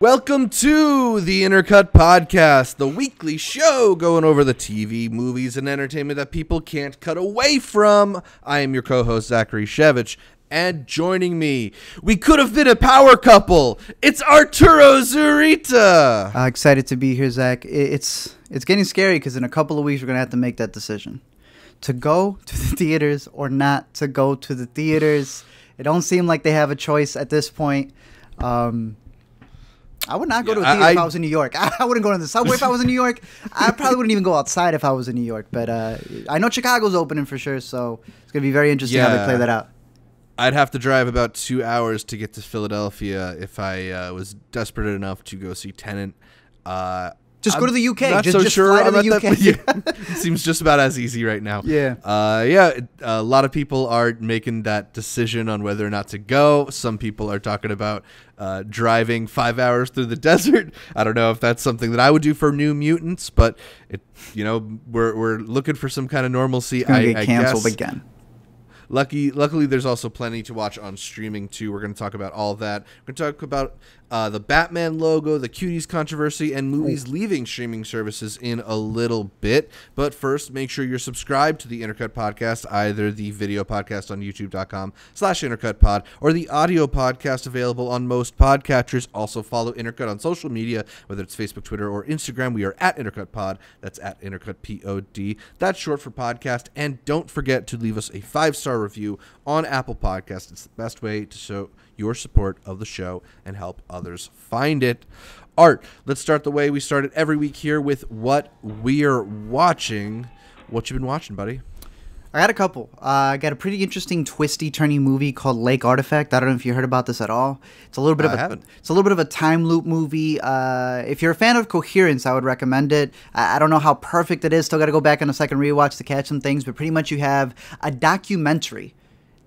Welcome to the Intercut Podcast, the weekly show going over the TV, movies, and entertainment that people can't cut away from. I am your co-host, Zachary Shevich, and joining me, we could have been a power couple. It's Arturo Zurita. Excited to be here, Zach. It's getting scary because in a couple of weeks we're going to have to make that decision. To go to the theaters or not to go to the theaters. It don't seem like they have a choice at this point. I would not go to a theater if I was in New York. I wouldn't go to the subway if I was in New York. I probably wouldn't even go outside if I was in New York. But I know Chicago's opening for sure, so it's going to be very interesting how they play that out. I'd have to drive about 2 hours to get to Philadelphia if I was desperate enough to go see Tenet. Just go to the UK. Not just, so just sure fly to the about UK. That. It seems just about as easy right now. Yeah. A lot of people are making that decision on whether or not to go. Some people are talking about driving 5 hours through the desert. I don't know if that's something that I would do for New Mutants, but we're looking for some kind of normalcy. It's gonna get canceled again. Luckily, there's also plenty to watch on streaming, too. We're going to talk about all of that. We're going to talk about the Batman logo, the Cuties controversy, and movies leaving streaming services in a little bit. But first, make sure you're subscribed to the Intercut Podcast, either the video podcast on youtube.com/intercutpod or the audio podcast available on most podcatchers. Also, follow Intercut on social media, whether it's Facebook, Twitter, or Instagram. We are at IntercutPod. That's at IntercutPod. That's short for podcast. And don't forget to leave us a 5-star review on Apple Podcasts. It's the best way to show your support of the show and help others find it. Art, let's start the way we start it every week here with what we're watching. What you been watching, buddy? I got a couple. I got a pretty interesting twisty-turny movie called Lake Artifact. I don't know if you heard about this at all. It's a little bit It's a little bit of a time loop movie. If you're a fan of Coherence, I would recommend it. I don't know how perfect it is. Still got to go back on a second rewatch to catch some things. But pretty much you have a documentary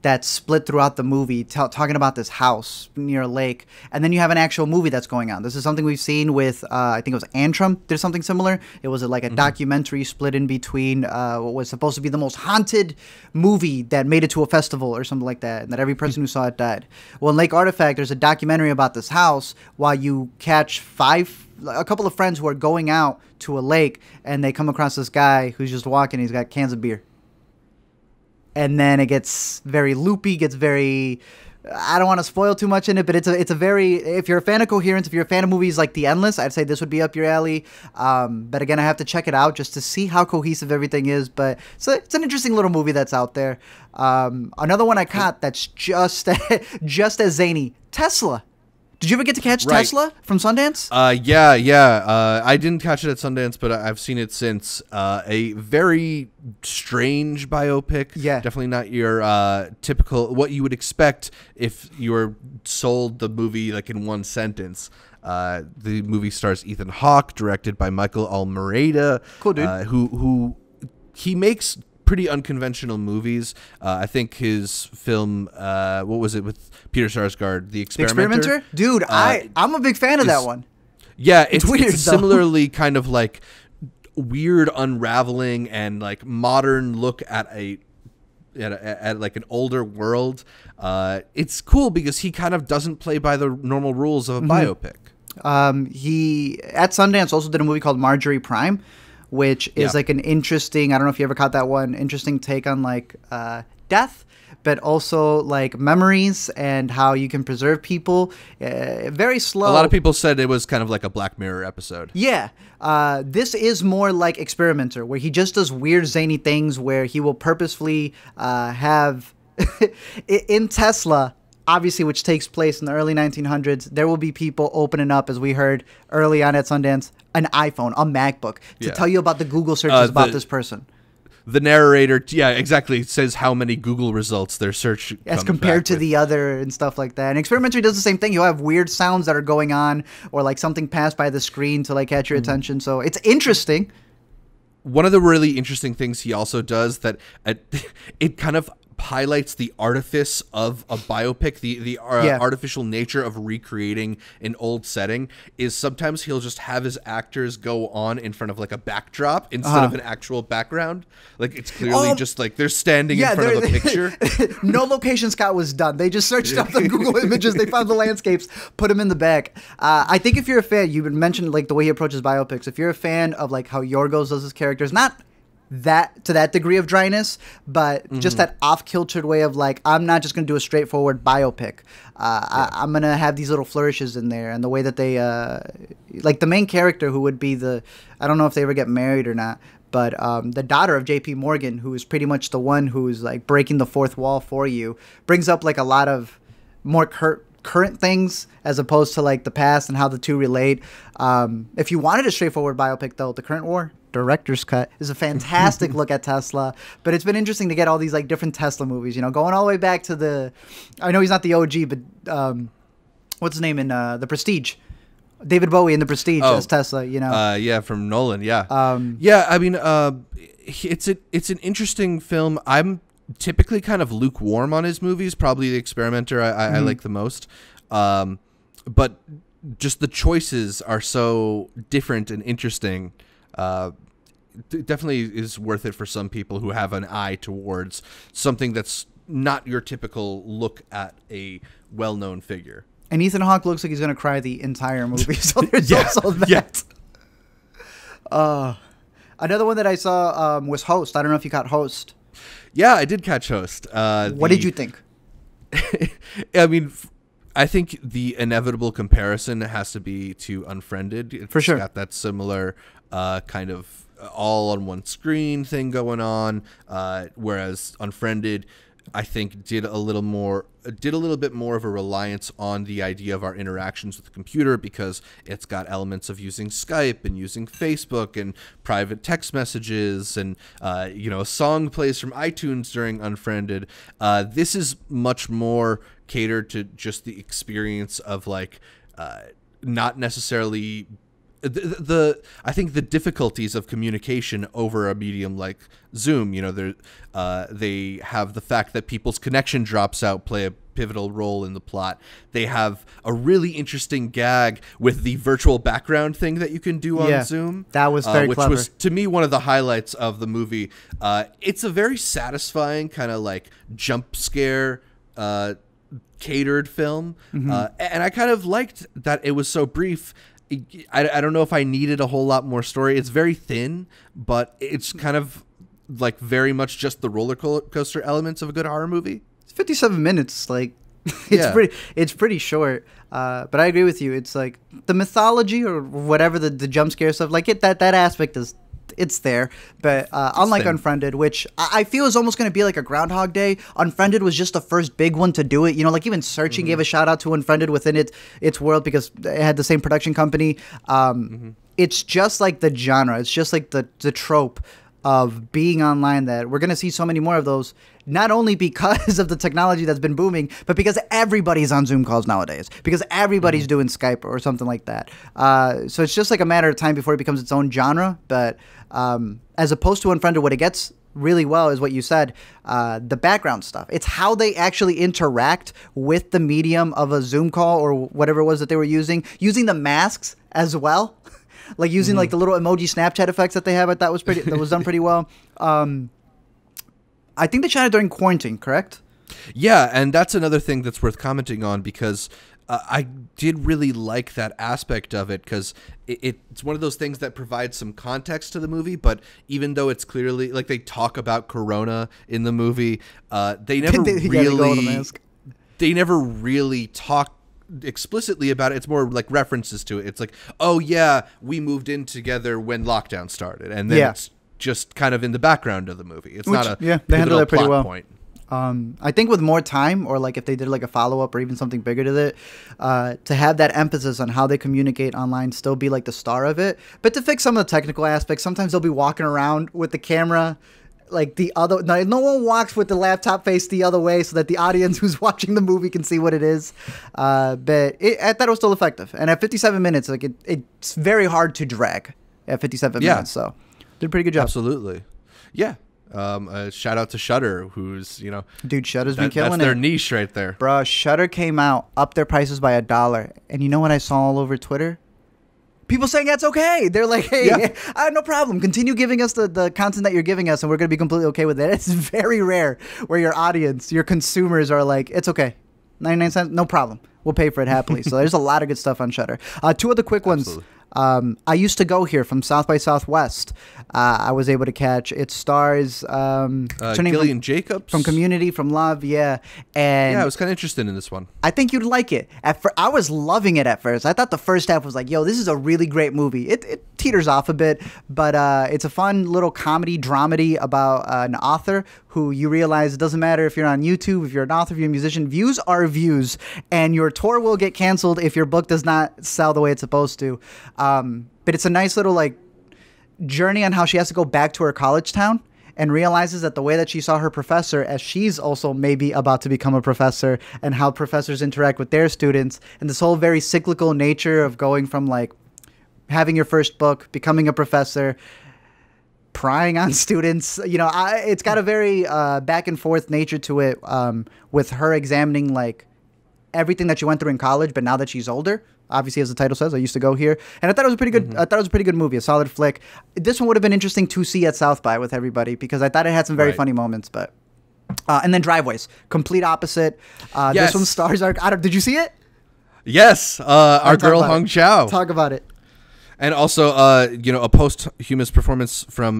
that's split throughout the movie, talking about this house near a lake, and then you have an actual movie that's going on. This is something we've seen with, I think it was Antrim, did something similar. It was like a documentary split in between what was supposed to be the most haunted movie that made it to a festival or something like that, and that every person who saw it died. Well, in Lake Artifact, there's a documentary about this house while you catch a couple of friends who are going out to a lake, and they come across this guy who's just walking, he's got cans of beer. And then it gets very loopy, I don't want to spoil too much in it, but it's a very, if you're a fan of Coherence, if you're a fan of movies like The Endless, I'd say this would be up your alley. But again, I have to check it out just to see how cohesive everything is. But it's an interesting little movie that's out there. Another one I caught that's just as zany, Tesla. Did you ever get to catch Tesla from Sundance? Yeah. I didn't catch it at Sundance, but I've seen it since. A very strange biopic. Yeah. Definitely not your typical, what you would expect if you were sold the movie like in one sentence. The movie stars Ethan Hawke, directed by Michael Almereyda. Cool dude. Who he makes pretty unconventional movies. I think his film, what was it with Peter Sarsgaard, The Experimenter? Dude, I'm a big fan of that one. Yeah, it's weird. It's similarly kind of like weird unraveling and like modern look at at like an older world. It's cool because he kind of doesn't play by the normal rules of a biopic. He at Sundance also did a movie called Marjorie Prime, which is like an interesting, I don't know if you ever caught that one, interesting take on like death, but also like memories and how you can preserve people. Very slow. A lot of people said it was kind of like a Black Mirror episode. Yeah. This is more like Experimenter, where he just does weird, zany things where he will purposefully have in Tesla, obviously, which takes place in the early 1900s, there will be people opening up, as we heard early on at Sundance, an iPhone, a MacBook, to tell you about the Google searches about this person. The narrator, exactly, says how many Google results their search as compared to the other and stuff like that. And Experimenter does the same thing. You'll have weird sounds that are going on, or like something passed by the screen to like catch your attention. So it's interesting. One of the really interesting things he also does that it kind of highlights the artifice of a biopic, the artificial nature of recreating an old setting, is sometimes he'll just have his actors go on in front of like a backdrop instead of an actual background. Like it's clearly just like they're standing in front of a picture. No location scout was done. They just searched up the Google images. They found the landscapes, put them in the back. I think if you're a fan, you mentioned like the way he approaches biopics. If you're a fan of like how Yorgos does his characters, not that to that degree of dryness, but just that off-kiltered way of like, I'm not just going to do a straightforward biopic. I'm going to have these little flourishes in there, and the way that they like the main character, who would be I don't know if they ever get married or not, but the daughter of JP Morgan, who is pretty much the one who's like breaking the fourth wall for you, brings up like a lot of more current things as opposed to like the past and how the two relate. If you wanted a straightforward biopic though, The Current War director's cut is a fantastic look at Tesla. But it's been interesting to get all these like different Tesla movies, you know, going all the way back to I know he's not the OG, but what's his name in The Prestige? David Bowie in The Prestige as Tesla, you know. Yeah, from Nolan, yeah. I mean, it's an interesting film. I'm typically kind of lukewarm on his movies. Probably The Experimenter I like the most. But just the choices are so different and interesting. Definitely is worth it for some people who have an eye towards something that's not your typical look at a well-known figure. And Ethan Hawke looks like he's going to cry the entire movie, so there's also that. Another one that I saw was Host. I don't know if you caught Host. Yeah, I did catch Host. What did you think? I mean, I think the inevitable comparison has to be to Unfriended. It's for sure got that similar kind of all on one screen thing going on, whereas Unfriended, I think, did a little bit more of a reliance on the idea of our interactions with the computer, because it's got elements of using Skype and using Facebook and private text messages, and a song plays from iTunes during Unfriended. This is much more catered to just the experience of like not necessarily I think the difficulties of communication over a medium like Zoom. You know, they have the fact that people's connection drops out play a pivotal role in the plot. They have a really interesting gag with the virtual background thing that you can do on Zoom. That was very clever. Which was, to me, one of the highlights of the movie. It's a very satisfying kind of like jump scare catered film. And I kind of liked that it was so brief. I don't know if I needed a whole lot more story. It's very thin, but it's kind of like very much just the roller coaster elements of a good horror movie. It's 57 minutes. Like it's pretty short. But I agree with you. It's like the mythology or whatever the jump scare stuff, like that aspect it's there, but unlike Unfriended, which I feel is almost going to be like a Groundhog Day. Unfriended was just the first big one to do it. You know, like even Searching gave a shout out to Unfriended within its world because it had the same production company. It's just like the genre. It's just like the trope of being online that we're going to see so many more of those, not only because of the technology that's been booming, but because everybody's on Zoom calls nowadays, because everybody's doing Skype or something like that. So it's just like a matter of time before it becomes its own genre. But as opposed to Unfriended, what it gets really well is what you said, the background stuff. It's how they actually interact with the medium of a Zoom call or whatever it was that they were using the masks as well. Like using like the little emoji Snapchat effects that they have. I thought was done pretty well. I think they shot it during quarantine, correct? Yeah, and that's another thing that's worth commenting on, because I did really like that aspect of it, because it's one of those things that provides some context to the movie. But even though it's clearly like they talk about Corona in the movie, they never really talk explicitly about it. It's more like references to it. It's like, oh yeah, we moved in together when lockdown started, and then it's just kind of in the background of the movie. It's not a they handle that pretty well. Point. I think with more time, or like if they did like a follow-up or even something bigger to it, to have that emphasis on how they communicate online still be like the star of it, but to fix some of the technical aspects. Sometimes they'll be walking around with the camera like the other, no one walks with the laptop face the other way so that the audience who's watching the movie can see what it is. But I thought it was still effective. And at 57 minutes, like it's very hard to drag at 57 minutes. So did a pretty good job. Absolutely. Yeah. Shout out to Shudder, who's dude, Shudder's been killing that's their niche right there, bro. Shudder came out, upped their prices by $1, and you know what I saw all over Twitter? People saying that's okay. They're like, hey, yeah. I have no problem. Continue giving us the content that you're giving us, and we're going to be completely okay with it. It's very rare where your audience, your consumers are like, it's okay. 99 cents, no problem. We'll pay for it happily. So there's a lot of good stuff on Shudder. Two other quick ones. Absolutely. I used to go here from South by Southwest. I was able to catch. It stars Gillian Jacobs from Community, from Love, and I was kind of interested in this one. I think you'd like it. I was loving it at first. I thought the first half was like, yo, this is a really great movie. It teeters off a bit, but it's a fun little comedy dramedy about an author who you realize it doesn't matter if you're on YouTube, if you're an author, if you're a musician, views are views, and your tour will get canceled if your book does not sell the way it's supposed to. But it's a nice little like journey on how she has to go back to her college town and realizes that the way that she saw her professor, as she's also maybe about to become a professor, and how professors interact with their students, and this whole very cyclical nature of going from like having your first book, becoming a professor, prying on students. It's got a very back and forth nature to it, with her examining like everything that she went through in college, but now that she's older. Obviously, as the title says, I used to go here, and I thought it was a pretty good. I thought it was a pretty good movie, a solid flick. This one would have been interesting to see at South by with everybody because I thought it had some very funny moments. But and then Driveways, complete opposite. Yes. This one stars our. Did you see it? Yes, our girl Hong Chow. Talk about it. And also, a posthumous performance from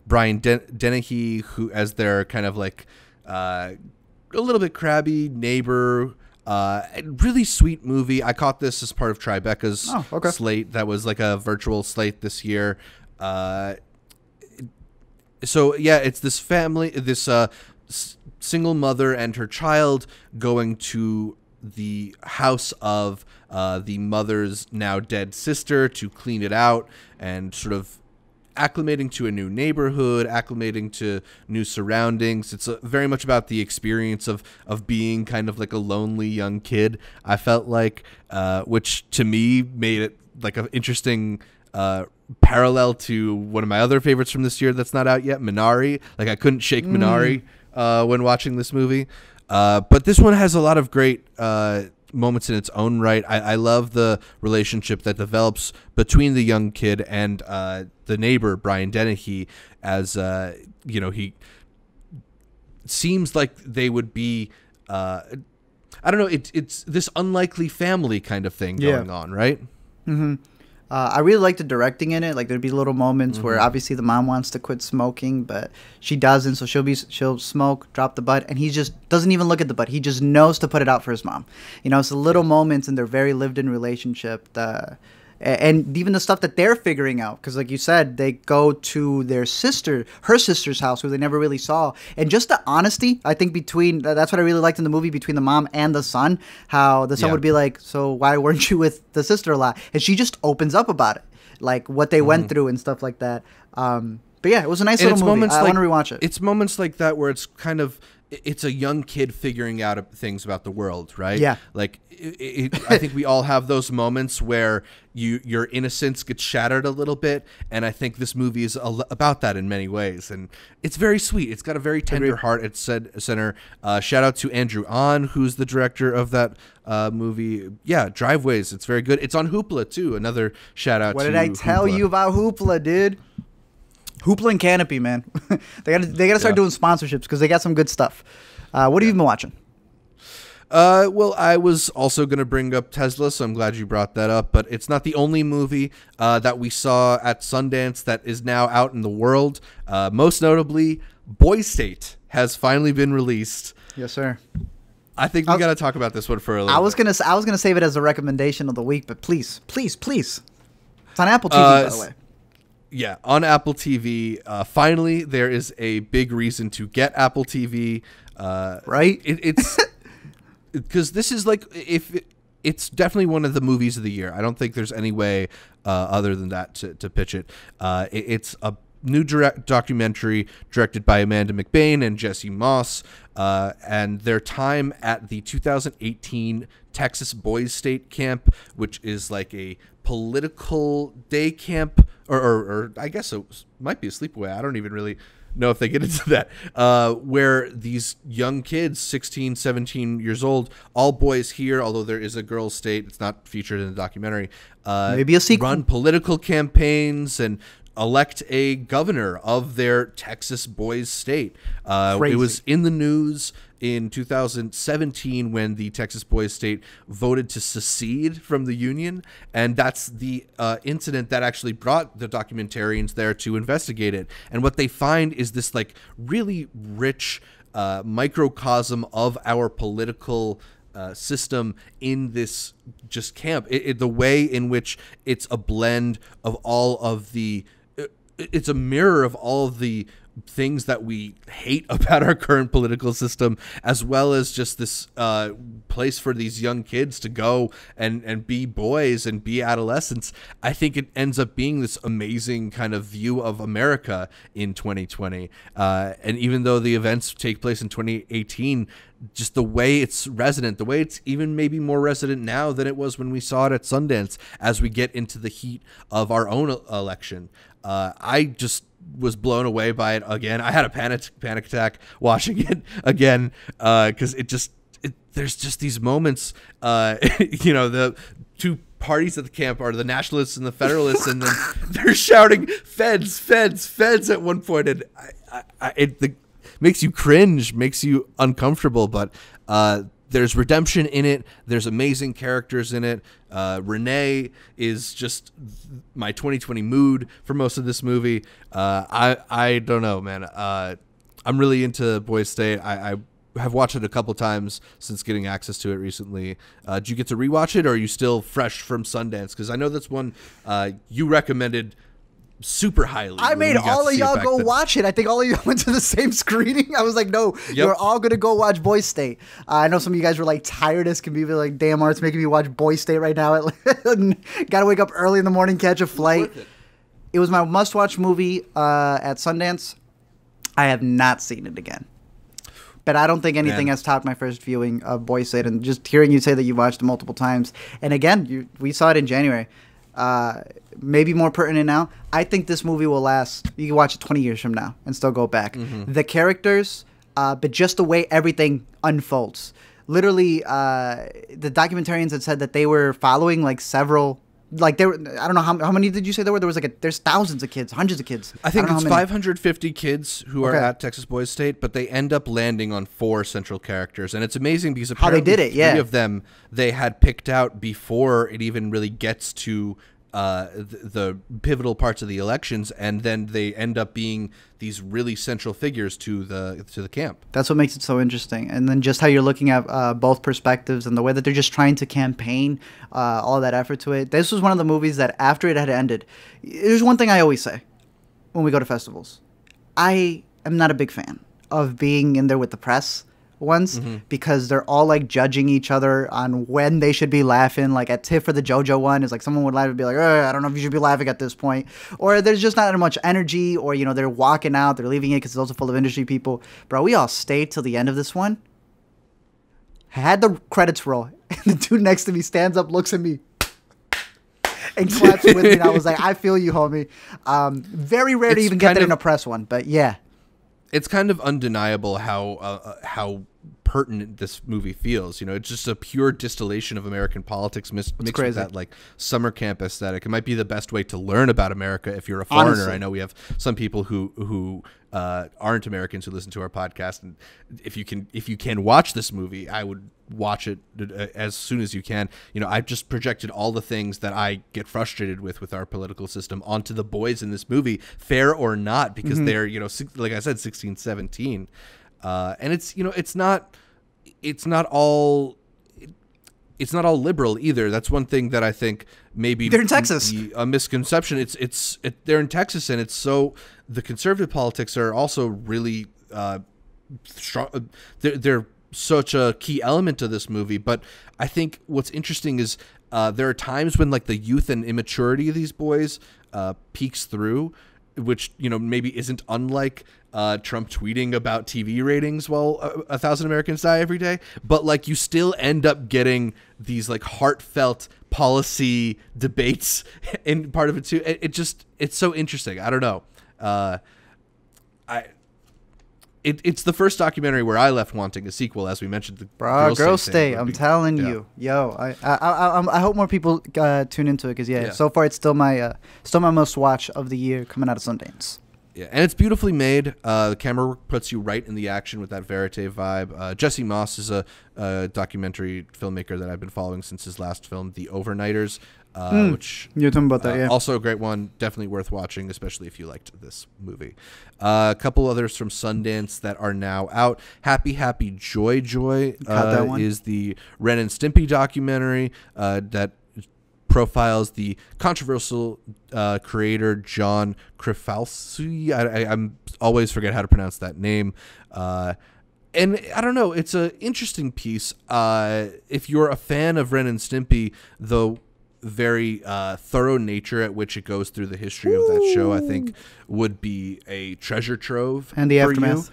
Brian Dennehy, who as their kind of like a little bit crabby neighbor. Really sweet movie. I caught this as part of Tribeca's slate. That was like a virtual slate this year. It's this family, this single mother and her child going to the house of the mother's now dead sister to clean it out and sort of acclimating to a new neighborhood, acclimating to new surroundings. It's very much about the experience of being kind of like a lonely young kid, I felt like, which to me made it like an interesting parallel to one of my other favorites from this year that's not out yet, Minari. Like I couldn't shake Minari when watching this movie. But this one has a lot of great moments in its own right. I love the relationship that develops between the young kid and the neighbor, Brian Dennehy, as he seems like they would be I don't know, it's this unlikely family kind of thing going on, right? I really like the directing in it. Like there'd be little moments where obviously the mom wants to quit smoking, but she doesn't. So she'll smoke, drop the butt, and he just doesn't even look at the butt. He just knows to put it out for his mom. It's the little moments in their very lived-in relationship and even the stuff that they're figuring out. Because like you said, they go to her sister's house, who they never really saw. And just the honesty, I think, that's what I really liked in the movie, between the mom and the son. How the son would be like, so why weren't you with the sister a lot? And she just opens up about it. Like what they went through and stuff like that. But yeah, it was a nice little movie. I want to rewatch it. It's moments like that where it's kind of, it's a young kid figuring out things about the world, right? Yeah. Like, I think we all have those moments where your innocence gets shattered a little bit, and I think this movie is about that in many ways, and it's very sweet. It's got a very tender heart at center. Shout out to Andrew Ahn, who's the director of that movie. Yeah, Driveways. It's very good. It's on Hoopla too. Another shout out. What did I tell you about Hoopla, dude? Hoopla and Canopy, man. they gotta start doing sponsorships because they got some good stuff. What have you been watching? Well, I was also going to bring up Tesla, so I'm glad you brought that up. But it's not the only movie that we saw at Sundance that is now out in the world. Most notably, Boy State has finally been released. Yes, sir. I think we got to talk about this one for a little bit. I was gonna save it as a recommendation of the week, but please. It's on Apple TV, by the way. Yeah, on Apple TV. Finally, there is a big reason to get Apple TV. Right? It's because this is like, it's definitely one of the movies of the year. I don't think there's any way other than that to pitch it. It's a new documentary directed by Amanda McBain and Jesse Moss, and their time at the 2018 Texas Boys State Camp, which is like a political day camp, or I guess it might be a sleepaway. I don't even really know if they get into that, where these young kids, 16, 17 years old, all boys here, although there is a girls' state, it's not featured in the documentary, maybe a sequel, run political campaigns and elect a governor of their Texas boys' state. It was in the news in 2017 when the Texas boys' state voted to secede from the Union, and that's the incident that actually brought the documentarians there to investigate it. And what they find is this like really rich microcosm of our political system in this just camp. The way in which it's a blend of all of the it's a mirror of all of the things that we hate about our current political system, as well as just this place for these young kids to go and be boys and be adolescents. I think it ends up being this amazing kind of view of America in 2020. And even though the events take place in 2018, just the way it's resonant, the way it's even maybe more resonant now than it was when we saw it at Sundance as we get into the heat of our own election. I just was blown away by it again. I had a panic attack watching it again because there's just these moments. The two parties at the camp are the Nationalists and the Federalists, and then they're shouting "Feds, Feds, Feds" at one point, and it makes you cringe, makes you uncomfortable. But there's redemption in it. There's amazing characters in it. Renee is just my 2020 mood for most of this movie. I don't know, man. I'm really into Boys State. I have watched it a couple times since getting access to it recently. Did you get to rewatch it, or are you still fresh from Sundance? Because I know that's one you recommended super highly. I made all of y'all go watch it. I think all of you went to the same screening. I was like, no, you're all going to go watch Boys State. I know some of you guys were like tired as can be, like, damn, Art's making me watch Boys State right now. Got to wake up early in the morning, catch a flight. It was my must-watch movie at Sundance. I have not seen it again. But I don't think anything has topped my first viewing of Boys State. And just hearing you say that you watched it multiple times. And again, we saw it in January. Maybe more pertinent now. I think this movie will last. You can watch it 20 years from now and still go back. Mm-hmm. The characters, but just the way everything unfolds. Literally, the documentarians had said that they were following like several. Like there, I don't know how many did you say there were? There was there's thousands of kids, hundreds of kids. I think it's 550 kids who are at Texas Boys State, but they end up landing on 4 central characters, and it's amazing because apparently how they did it. 3 of them they had picked out before it even really gets to the pivotal parts of the elections, and then they end up being these really central figures to the camp. That's what makes it so interesting. And then just how you're looking at both perspectives and the way that they're just trying to campaign all that effort to it. This was one of the movies that after it had ended, there's one thing I always say when we go to festivals. I am not a big fan of being in there with the press ones because they're all like judging each other on when they should be laughing. Like at TIFF for the JoJo one, is like someone would laugh and be like, I don't know if you should be laughing at this point, or there's just not much energy, or they're walking out, they're leaving it because it's also full of industry people. Bro, we all stayed till the end of this one. I had the credits roll, and the dude next to me stands up, looks at me, and claps with me. And I was like, I feel you, homie. Very rare to even get that in a press one, but yeah. It's kind of undeniable how pertinent this movie feels. It's just a pure distillation of American politics mixed with that like summer camp aesthetic. It might be the best way to learn about America if you're a foreigner. Honestly. I know we have some people who aren't Americans who listen to our podcast, and if you can watch this movie, I would watch it as soon as you can. I've just projected all the things that I get frustrated with our political system onto the boys in this movie, fair or not, because they're like I said, 16, 17, and it's not all liberal either. That's one thing that I think maybe they're in Texas. A misconception. They're in Texas, and the conservative politics are also really strong. They're such a key element to this movie. But I think what's interesting is there are times when like the youth and immaturity of these boys peeks through, which maybe isn't unlike Trump tweeting about TV ratings while 1,000 Americans die every day, but like you still end up getting these like heartfelt policy debates in part of it too. It's so interesting. I don't know. it's the first documentary where I left wanting a sequel, as we mentioned. The Bro, Girls Stay. I'm telling you, yo, I hope more people tune into it because so far it's still my most watch of the year coming out of Sundance. Yeah, and it's beautifully made. The camera work puts you right in the action with that verite vibe. Jesse Moss is a documentary filmmaker that I've been following since his last film, The Overnighters, which you're talking about that, also a great one, definitely worth watching, especially if you liked this movie. A couple others from Sundance that are now out. Happy Happy Joy Joy is the Ren and Stimpy documentary that profiles the controversial creator John Krifalski. I'm always forget how to pronounce that name. And I don't know, it's an interesting piece. If you're a fan of Ren and Stimpy, the very thorough nature at which it goes through the history of that show, I think, would be a treasure trove. And the aftermath.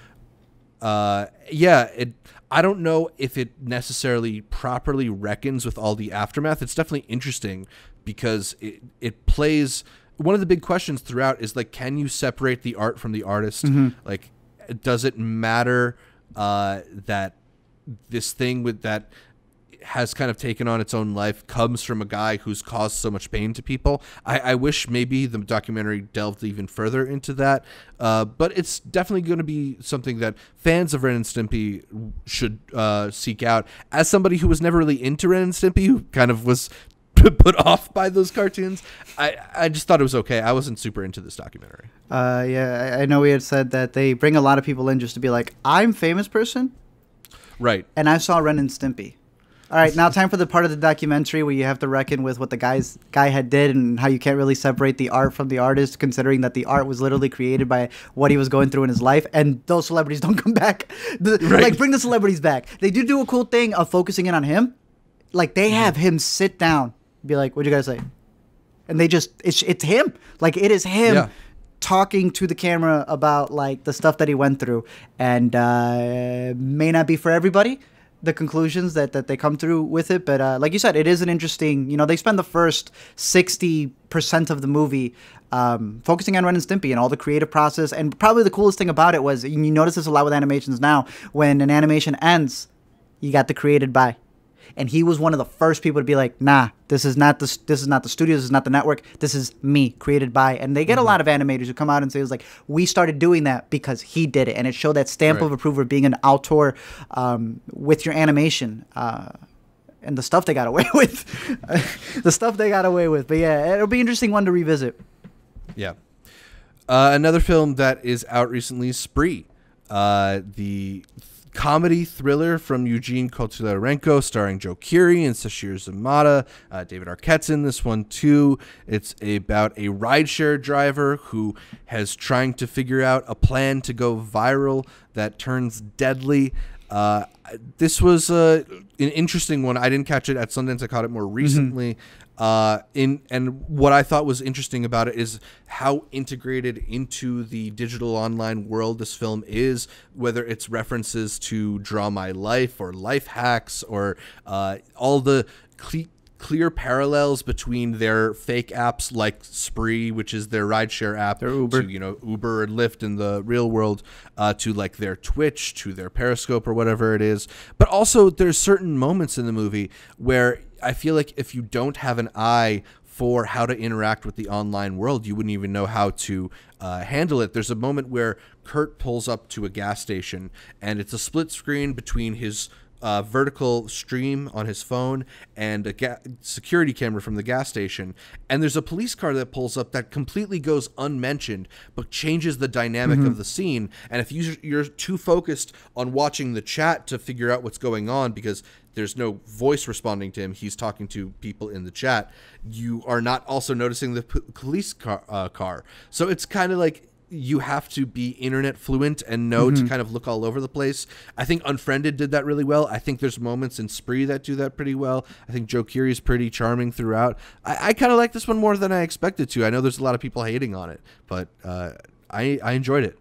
I don't know if it necessarily properly reckons with all the aftermath. It's definitely interesting because it plays. One of the big questions throughout is like, can you separate the art from the artist? Like, does it matter that this thing with that has kind of taken on its own life comes from a guy who's caused so much pain to people? I wish maybe the documentary delved even further into that, but it's definitely going to be something that fans of Ren and Stimpy should seek out. As somebody who was never really into Ren and Stimpy, who kind of was put off by those cartoons, I just thought it was okay. I wasn't super into this documentary. I know we had said that they bring a lot of people in just to be like, I'm famous person, right? And I saw Ren and Stimpy. All right, now time for the part of the documentary where you have to reckon with what the guy had did and how you can't really separate the art from the artist, considering that the art was literally created by what he was going through in his life, and those celebrities don't come back. Like, bring the celebrities back. They do a cool thing of focusing in on him. Like, they have him sit down, be like, what'd you guys say? And they just, it's him. Like, it is him talking to the camera about, like, the stuff that he went through. And may not be for everybody, the conclusions that they come through with it, but like you said, it is an interesting, they spend the first 60% of the movie focusing on Ren and Stimpy and all the creative process, and probably the coolest thing about it was, and you notice this a lot with animations now, when an animation ends, you got the created by. And he was one of the first people to be like, nah, this is not the studio, this is not the network, this is me, created by. And they get a lot of animators who come out and say, it's like, we started doing that because he did it. And it showed that stamp of approval of being an auteur with your animation. And the stuff they got away with. But yeah, it'll be an interesting one to revisit. Yeah. Another film that is out recently is Spree. The comedy thriller from Eugene Kotylarenko, starring Joe Keery and Sashir Zamata. David Arquette's in this one too. It's about a rideshare driver who has trying to figure out a plan to go viral that turns deadly. This was an interesting one. I didn't catch it at Sundance. I caught it more recently. And what I thought was interesting about it is how integrated into the digital online world this film is, whether it's references to Draw My Life or life hacks or all the clear parallels between their fake apps like Spree, which is their rideshare app, Uber. To Uber and Lyft in the real world, to like their Twitch, to their Periscope or whatever it is. But also there's certain moments in the movie where I feel like if you don't have an eye for how to interact with the online world, you wouldn't even know how to handle it. There's a moment where Kurt pulls up to a gas station, and it's a split screen between his vertical stream on his phone and a security camera from the gas station. And there's a police car that pulls up that completely goes unmentioned, but changes the dynamic of the scene. And if you're too focused on watching the chat to figure out what's going on, because there's no voice responding to him, he's talking to people in the chat, you are not also noticing the police car. So it's kind of like you have to be internet fluent and know to kind of look all over the place. I think Unfriended did that really well. I think there's moments in Spree that do that pretty well. I think Joe Keery is pretty charming throughout. I kind of like this one more than I expected to. I know there's a lot of people hating on it, but I enjoyed it.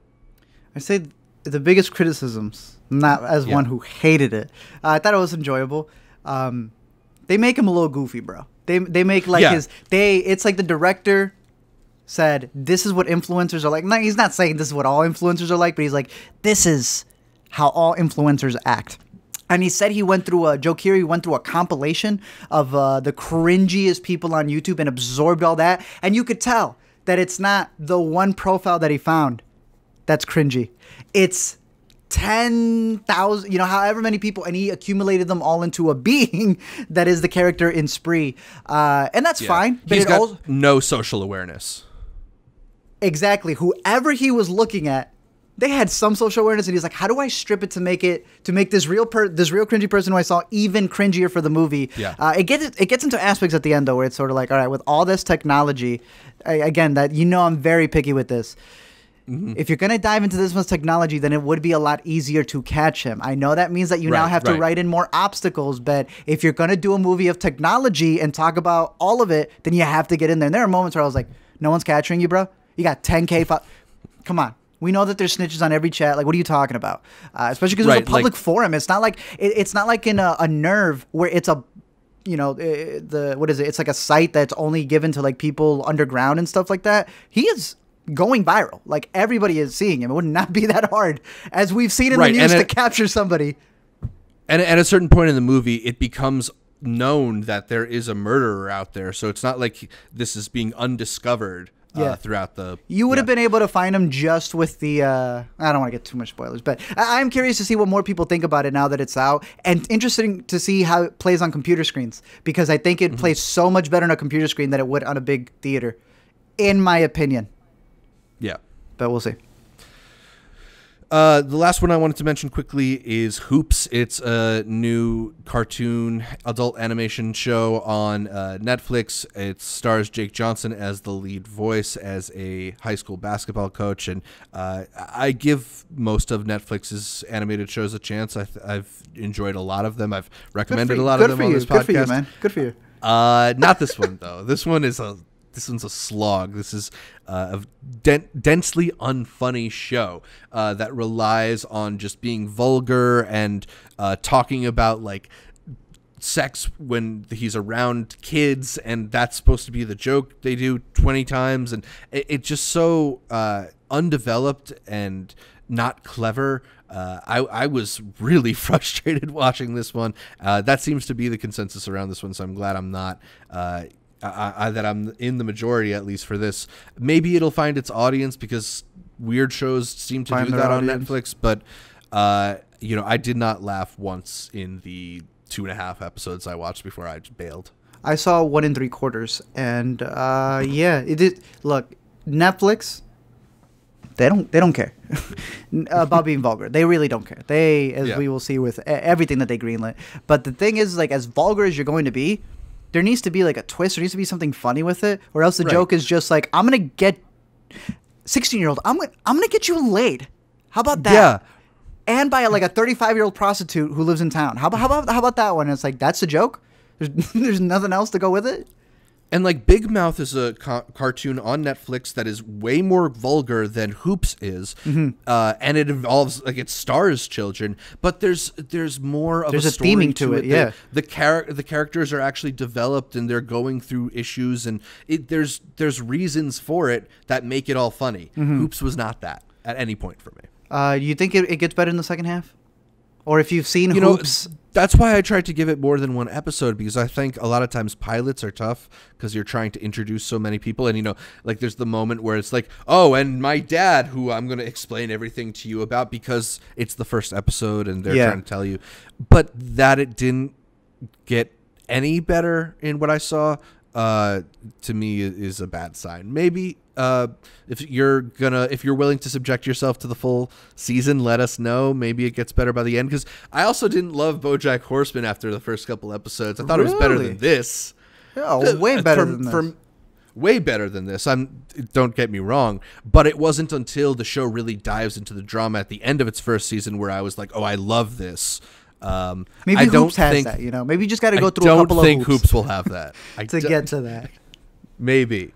I say the biggest criticisms, not as one who hated it. I thought it was enjoyable. They make him a little goofy, bro. They make like it's like the director said, this is what influencers are like. No, he's not saying this is what all influencers are like, but he's like, this is how all influencers act. And he said Joe Keery went through a compilation of the cringiest people on YouTube and absorbed all that. And you could tell that it's not the one profile that he found that's cringy. It's 10,000, however many people, and he accumulated them all into a being that is the character in Spree. And that's fine. But he's got no social awareness. Exactly. Whoever he was looking at, they had some social awareness, and he's like, how do I strip it to make this real cringy person who I saw even cringier for the movie? Yeah. It gets into aspects at the end, though, where it's sort of like, all right, with all this technology, again, that I'm very picky with this. Mm-hmm. If you're going to dive into this much technology, then it would be a lot easier to catch him. I know that means that you now have to write in more obstacles, but if you're going to do a movie of technology and talk about all of it, then you have to get in there. And there are moments where I was like, no one's capturing you, bro. You got 10K. Come on. We know that there's snitches on every chat. Like, what are you talking about? Especially because it's a public forum. It's not like it's not like in a Nerve where it's a, what is it? It's like a site that's only given to like people underground and stuff like that. He is going viral. Like, everybody is seeing him. It would not be that hard, as we've seen in the news, to capture somebody. And at a certain point in the movie, it becomes known that there is a murderer out there. So it's not like this is being undiscovered. Throughout the... You would have been able to find him just with the... I don't want to get too much spoilers, but I'm curious to see what more people think about it now that it's out, and interesting to see how it plays on computer screens, because I think it plays so much better on a computer screen than it would on a big theater, in my opinion. Yeah. But we'll see. The last one I wanted to mention quickly is Hoops. It's a new cartoon adult animation show on Netflix. It stars Jake Johnson as the lead voice, as a high school basketball coach. And I give most of Netflix's animated shows a chance. I've enjoyed a lot of them. I've recommended a lot of them on this podcast. Good for you, man. Good for you. Not this one, though. This one's a slog. This is a densely unfunny show that relies on just being vulgar and talking about like sex when he's around kids, and that's supposed to be the joke they do 20 times, and it's just so undeveloped and not clever. I was really frustrated watching this one. That seems to be the consensus around this one, so I'm glad I'm not that I'm in the majority, at least for this. Maybe it'll find its audience, because weird shows seem to do that on Netflix. But I did not laugh once in the 2.5 episodes I watched before I bailed. I saw 1 3/4, and it did. Look, Netflix, they don't care about being vulgar. They really don't care. We will see with everything that they greenlit. But the thing is, like, as vulgar as you're going to be, there needs to be like a twist. There needs to be something funny with it, or else the joke is just like, I'm gonna get 16-year-old. I'm gonna get you laid. How about that? Yeah. And by like a 35-year-old prostitute who lives in town. How about that one? And it's like, that's the joke. There's nothing else to go with it. And like Big Mouth is a cartoon on Netflix that is way more vulgar than Hoops is, and it involves, like, it stars children, but there's more of a story theming to it. Yeah, the characters are actually developed, and they're going through issues, and there's reasons for it that make it all funny. Hoops was not that at any point for me. Do you think it gets better in the second half? Or if you've seen Hoops... That's why I tried to give it more than one episode, because I think a lot of times pilots are tough because you're trying to introduce so many people. And, like, there's the moment where it's like, oh, and my dad, who I'm going to explain everything to you about because it's the first episode and they're trying to tell you. But that it didn't get any better in what I saw, to me, is a bad sign. Maybe if you're willing to subject yourself to the full season, let us know. Maybe it gets better by the end, because I also didn't love BoJack Horseman after the first couple episodes. I thought it was better than this. Yeah, way better than this. Way better than this. Don't get me wrong, but it wasn't until the show really dives into the drama at the end of its first season where I was like, oh, I love this. Maybe Hoops has that, Maybe you just got to go through a couple of hoops. I don't think Hoops will have that. to get to that. Maybe.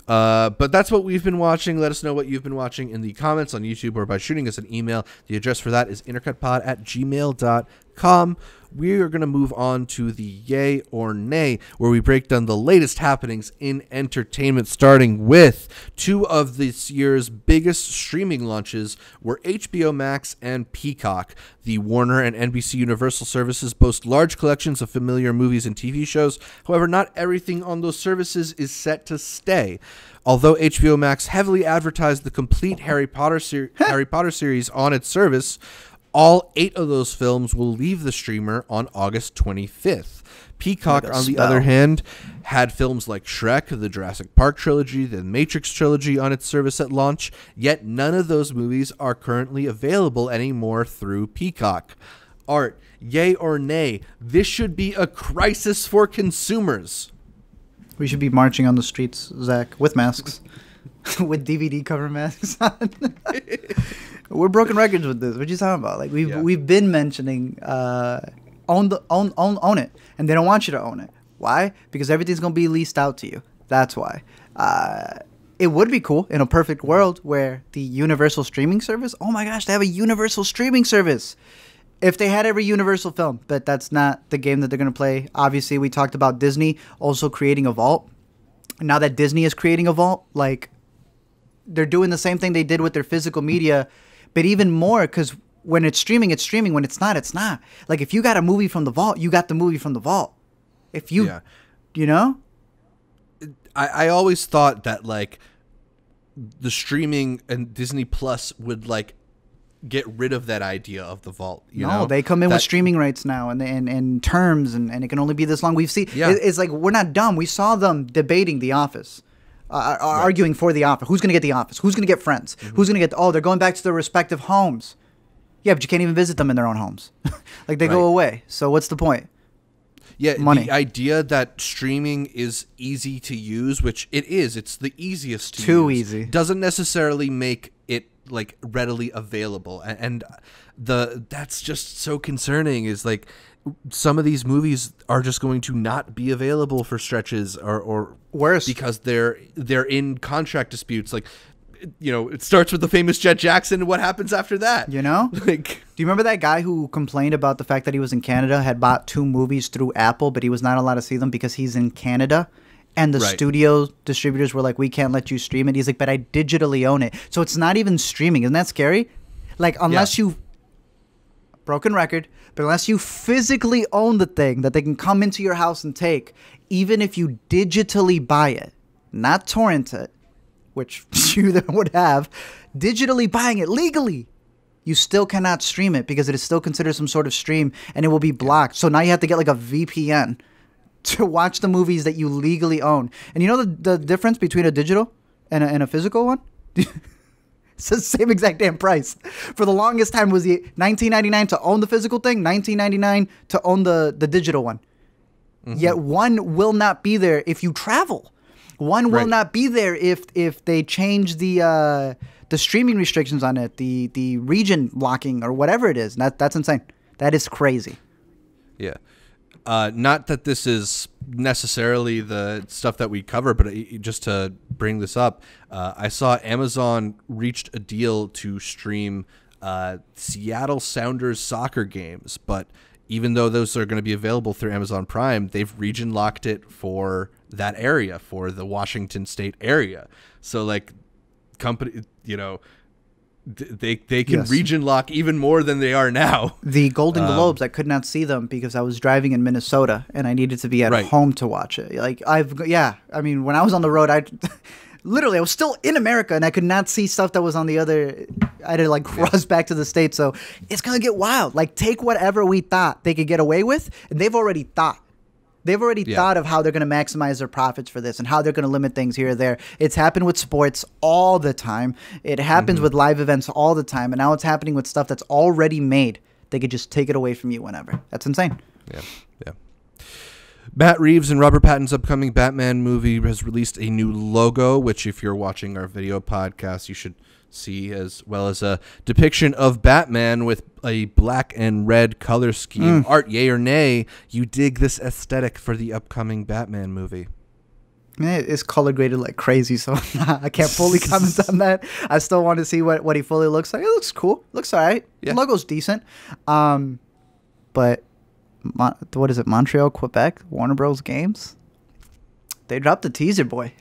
But that's what we've been watching. Let us know what you've been watching in the comments on YouTube or by shooting us an email. The address for that is intercutpod@gmail.com. gmail.com. We are going to move on to the yay or nay, where we break down the latest happenings in entertainment, starting with two of this year's biggest streaming launches were HBO Max and Peacock. The Warner and NBC Universal services boast large collections of familiar movies and TV shows. However, not everything on those services is set to stay. Although HBO Max heavily advertised the complete Harry Potter series on its service, all 8 of those films will leave the streamer on August 25th. Peacock, on the other hand, had films like Shrek, the Jurassic Park trilogy, the Matrix trilogy on its service at launch, yet none of those movies are currently available anymore through Peacock. Art, yay or nay, this should be a crisis for consumers. We should be marching on the streets, Zach, with masks. With DVD cover masks on. We're broken records with this. What you talking about? Like we've been mentioning own it, and they don't want you to own it. Why? Because everything's gonna be leased out to you. That's why. It would be cool in a perfect world where the Universal streaming service. Oh my gosh, they have a Universal streaming service. If they had every Universal film, but that's not the game that they're gonna play. Obviously, we talked about Disney also creating a vault. Now that Disney is creating a vault, like they're doing the same thing they did with their physical media. But even more, because when it's streaming, it's streaming. When it's not, it's not. Like, if you got a movie from the vault, you got the movie from the vault. If you, you know? I always thought that, like, the streaming and Disney Plus would, like, get rid of that idea of the vault. You know? They come in with streaming rights now and terms, and it can only be this long. We've seen, it's like, we're not dumb. We saw them debating The Office. Arguing for The Office. Who's going to get The Office? Who's going to get Friends? Who's going to get... they're going back to their respective homes. Yeah, but you can't even visit them in their own homes. Like, they go away. So what's the point? Yeah, money. The idea that streaming is easy to use, which it is. It's the easiest to use. Too easy. Doesn't necessarily make it, like, readily available. And that's just so concerning is, like... Some of these movies are just going to not be available for stretches or worse because they're in contract disputes. Like, you know, it starts with the famous Jet Jackson and what happens after that. You know? Like, do you remember that guy who complained about the fact that he was in Canada, had bought 2 movies through Apple, but he was not allowed to see them because he's in Canada? And the studio distributors were like, we can't let you stream it. He's like, but I digitally own it. So it's not even streaming. Isn't that scary? Like, unless you... Broken record, but unless you physically own the thing that they can come into your house and take, even if you digitally buy it, not torrent it, which you would have, digitally buying it legally, you still cannot stream it because it is still considered some sort of stream and it will be blocked. So now you have to get like a VPN to watch the movies that you legally own. And you know the difference between a digital and a physical one? It's the same exact damn price. For the longest time was the $19.99 to own the physical thing, $19.99 to own the digital one. Yet one will not be there if you travel. One will not be there if they change the streaming restrictions on it, the region blocking or whatever it is. That's insane. That is crazy. Yeah. Not that this is necessarily the stuff that we cover, but just to bring this up, I saw Amazon reached a deal to stream Seattle Sounders soccer games, but even though those are going to be available through Amazon Prime, they've region locked it for that area, for the Washington State area. So, like, company, you know, they can region lock even more than they are now. The Golden Globes, I could not see them because I was driving in Minnesota and I needed to be at home to watch it. Like, I mean, when I was on the road, I was still in America and I could not see stuff that was on the other. I had to like cross back to the States. So it's going to get wild. Like, take whatever we thought they could get away with, and they've already thought. They've already thought of how they're going to maximize their profits for this and how they're going to limit things here or there. It's happened with sports all the time. It happens with live events all the time. And now it's happening with stuff that's already made. They could just take it away from you whenever. That's insane. Yeah. Matt Reeves and Robert Pattinson's upcoming Batman movie has released a new logo, which if you're watching our video podcast, you should see, as well as a depiction of Batman with a black and red color scheme. Art, yay or nay, you dig this aesthetic for the upcoming Batman movie? It's color graded like crazy, so I can't fully comment on that. I still want to see what he fully looks like. It looks cool. Looks all right. The logo's decent. but what is it? Montreal, Quebec, Warner Bros. Games. They dropped the teaser, boy.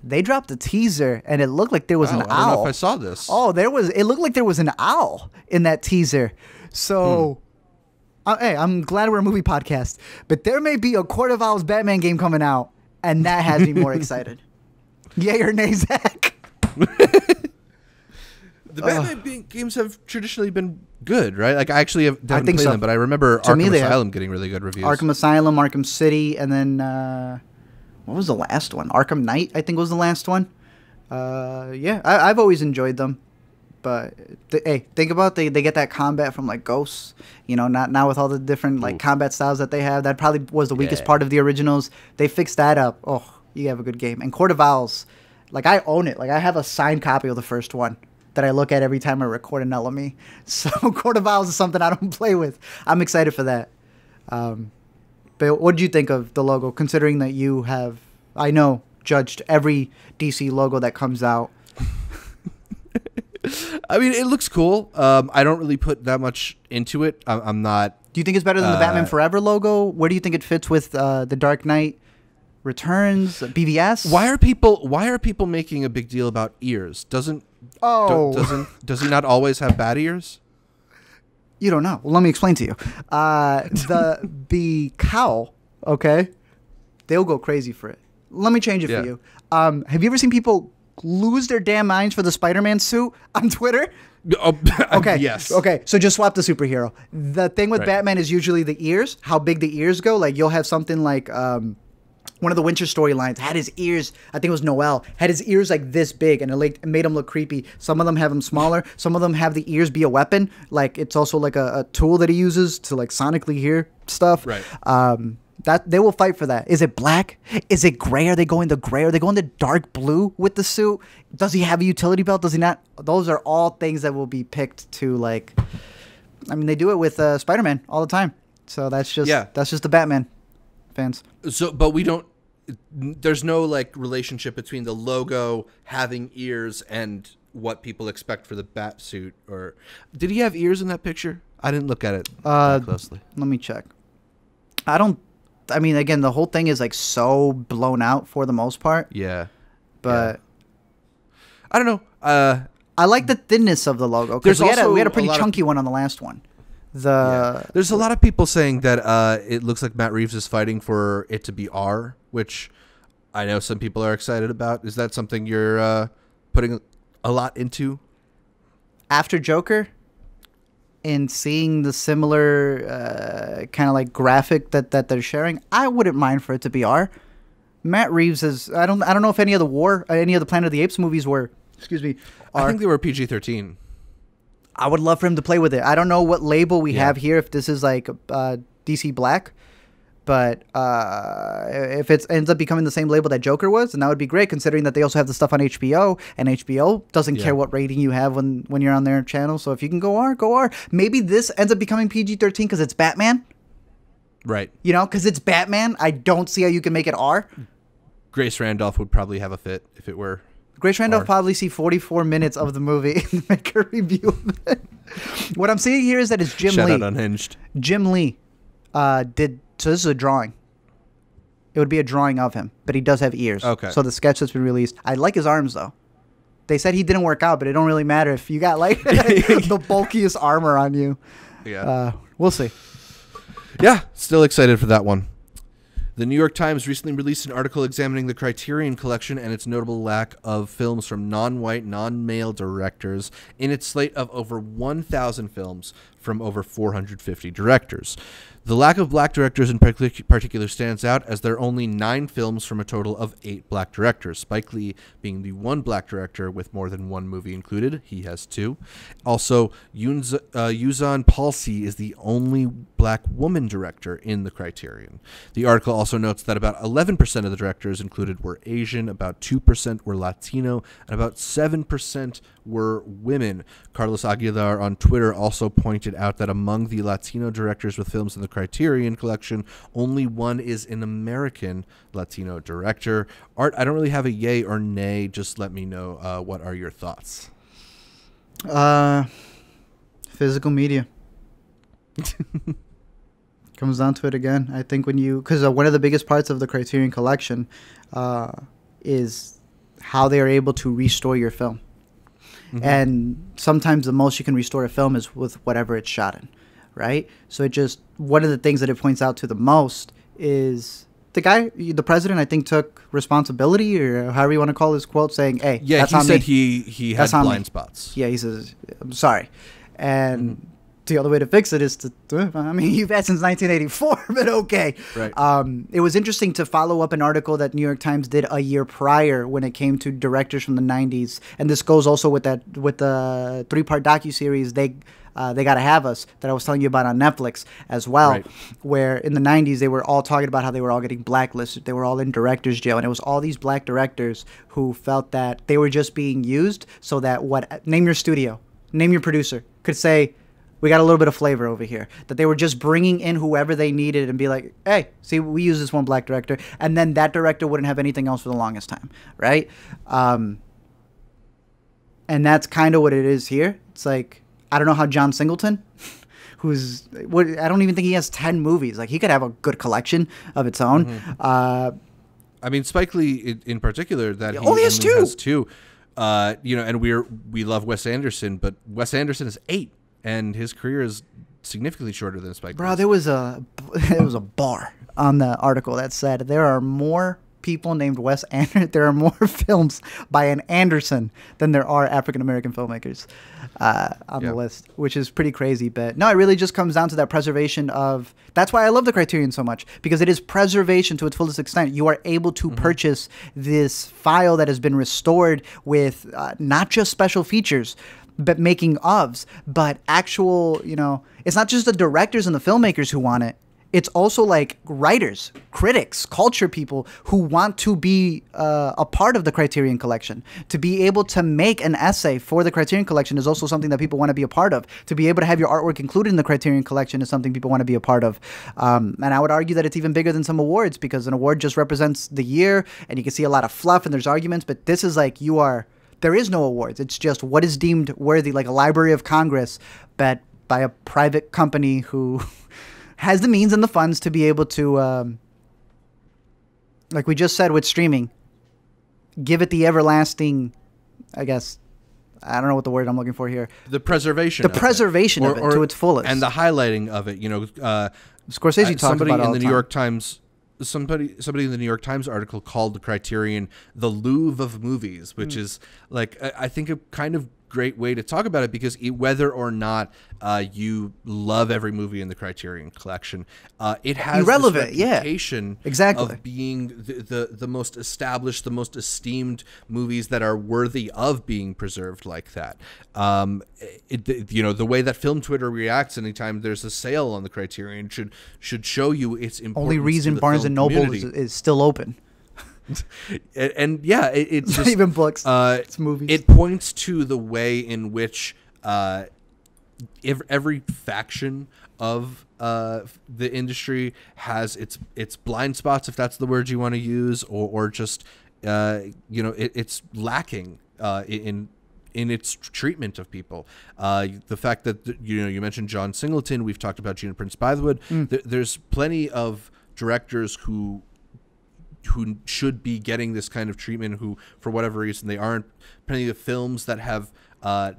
They dropped the teaser, and it looked like there was an owl. I don't know if I saw this. Oh, it looked like there was an owl in that teaser. So, hey, I'm glad we're a movie podcast, but there may be a Court of Owls Batman game coming out, and that has me more excited. Yay or nay, Zach? The Batman games have traditionally been good, right? Like, I actually haven't played them, but I remember Arkham Asylum getting really good reviews. Arkham Asylum, Arkham City, and then what was the last one? Arkham Knight, I think, was the last one. Yeah, I've always enjoyed them. But hey, think about they get that combat from like Ghosts, not now with all the different like combat styles that they have. That probably was the weakest part of the originals. They fixed that up. Oh, you have a good game. And Court of Owls, like I own it. Like I have a signed copy of the first one that I look at every time I record an LME. So Court of Owls is something I don't play with. I'm excited for that. But what did you think of the logo, considering that you have, I know, judged every DC logo that comes out? I mean, it looks cool. I don't really put that much into it. I'm not. Do you think it's better than the Batman Forever logo? Where do you think it fits with the Dark Knight Returns, BVS? Why are people making a big deal about ears? Does he not always have bad ears? You don't know. Well, let me explain to you. The cowl, okay? They'll go crazy for it. Let me change it for you. Have you ever seen people lose their damn minds for the Spider-Man suit on Twitter? Okay. Yes. Okay. So just swap the superhero. The thing with Batman is usually the ears, how big the ears go. Like you'll have something like one of the Winter storylines had his ears, I think it was Noel, had his ears like this big, and it made him look creepy. Some of them have them smaller. Some of them have the ears be a weapon. Like it's also like a tool that he uses to like sonically hear stuff. Right. That they will fight for that. Is it black? Is it gray? Are they going the gray? Are they going the dark blue with the suit? Does he have a utility belt? Does he not? Those are all things that will be picked to like. I mean, they do it with Spider-Man all the time. So that's just the Batman fans. So, but we don't. There's no like relationship between the logo having ears and what people expect for the bat suit. Or did he have ears in that picture? I didn't look at it that closely. Let me check. I mean, again, the whole thing is like so blown out for the most part. Yeah. But I don't know. I like the thinness of the logo because we had a pretty chunky one on the last one. There's a lot of people saying that it looks like Matt Reeves is fighting for it to be R, which I know some people are excited about. Is that something you're putting a lot into? After Joker, and seeing the similar kind of like graphic that they're sharing, I wouldn't mind for it to be R. Matt Reeves is I don't know if any of the Planet of the Apes movies were, R. I think they were PG-13. I would love for him to play with it. I don't know what label we have here, if this is like DC Black, but if it ends up becoming the same label that Joker was, then that would be great, considering that they also have the stuff on HBO, and HBO doesn't care what rating you have when you're on their channel. So if you can go R, go R. Maybe this ends up becoming PG-13 because it's Batman. Right. Because it's Batman. I don't see how you can make it R. Grace Randolph would probably have a fit if it were. Grace Randolph probably see 44 minutes of the movie and make a review of it. What I'm seeing here is that it's Jim Lee. Shout out Unhinged. Jim Lee did. So this is a drawing. It would be a drawing of him, but he does have ears. Okay. So the sketch that's been released. I like his arms though. They said he didn't work out, but it don't really matter if you got like the bulkiest armor on you. Yeah. We'll see. Yeah, still excited for that one. The New York Times recently released an article examining the Criterion Collection and its notable lack of films from non-white, non-male directors in its slate of over 1,000 films from over 450 directors. The lack of black directors in particular stands out, as there are only 9 films from a total of 8 black directors, Spike Lee being the one black director with more than one movie included. He has 2. Also, Yuzan Palsi is the only black woman director in the Criterion. The article also notes that about 11% of the directors included were Asian, about 2% were Latino, and about 7% were women. Carlos Aguilar on Twitter also pointed out that among the Latino directors with films in the Criterion Collection, only one is an American Latino director. Art, I don't really have a yay or nay. Just let me know what are your thoughts. Physical media. Comes down to it again. I think because one of the biggest parts of the Criterion Collection is how they are able to restore your film. Mm-hmm. And sometimes the most you can restore a film is with whatever it's shot in, right? So one of the things that it points out to the most is the president, I think, took responsibility, or however you want to call his quote, saying, "Hey, yeah, that's he on said me. he had blind spots." Yeah, he says, "I'm sorry," and the other way to fix it is you've had since 1984, but okay. Right. It was interesting to follow up an article that New York Times did a year prior when it came to directors from the 90s, and this goes also with the 3-part docuseries They Gotta Have Us that I was telling you about on Netflix as well, right. Where in the 90s they were all talking about how they were all getting blacklisted. They were all in director's jail, and it was all these black directors who felt that they were just being used so that name your studio, name your producer, could say, we got a little bit of flavor over here. That they were just bringing in whoever they needed and be like, hey, see, we use this one black director. And then that director wouldn't have anything else for the longest time, right? And that's kind of what it is here. It's like, I don't know how John Singleton, I don't even think he has 10 movies. Like, he could have a good collection of its own. Mm-hmm. I mean, Spike Lee in particular, that he only has two. And we love Wes Anderson, but Wes Anderson is 8. And his career is significantly shorter than Spike Lee. Bro, there was a bar on the article that said there are more people named Wes Anderson. There are more films by an Anderson than there are African American filmmakers on the list, which is pretty crazy. But no, it really just comes down to that preservation of. That's why I love the Criterion so much, because it is preservation to its fullest extent. You are able to purchase this file that has been restored with not just special features, but making ofs, but actual, it's not just the directors and the filmmakers who want it. It's also like writers, critics, culture people who want to be a part of the Criterion Collection. To be able to make an essay for the Criterion Collection is also something that people want to be a part of. To be able to have your artwork included in the Criterion Collection is something people want to be a part of. And I would argue that it's even bigger than some awards, because an award just represents the year, and you can see a lot of fluff and there's arguments, but this is like there is no awards. It's just what is deemed worthy, like a Library of Congress, but by a private company who has the means and the funds to be able to, like we just said with streaming, give it the everlasting, I guess, I don't know what the word I'm looking for here. The preservation of it to its fullest. And the highlighting of it. Scorsese talked about it all the time. New York Times. Somebody in the New York Times article called the Criterion the Louvre of movies, which is like, I think, a kind of great way to talk about it, because whether or not you love every movie in the Criterion Collection, it has irrelevant, this reputation exactly. of being the most established, the most esteemed movies that are worthy of being preserved like that. The way that Film Twitter reacts anytime there's a sale on the Criterion should show you its importance. Only reason Barnes and Noble is still open. And it's not even books. It's movies. It points to the way in which every faction of the industry has its blind spots, if that's the word you want to use, or just it's lacking in its treatment of people. The fact that you mentioned John Singleton, we've talked about Gina Prince Bythewood. There's plenty of directors who should be getting this kind of treatment, who for whatever reason they aren't. Plenty of films that have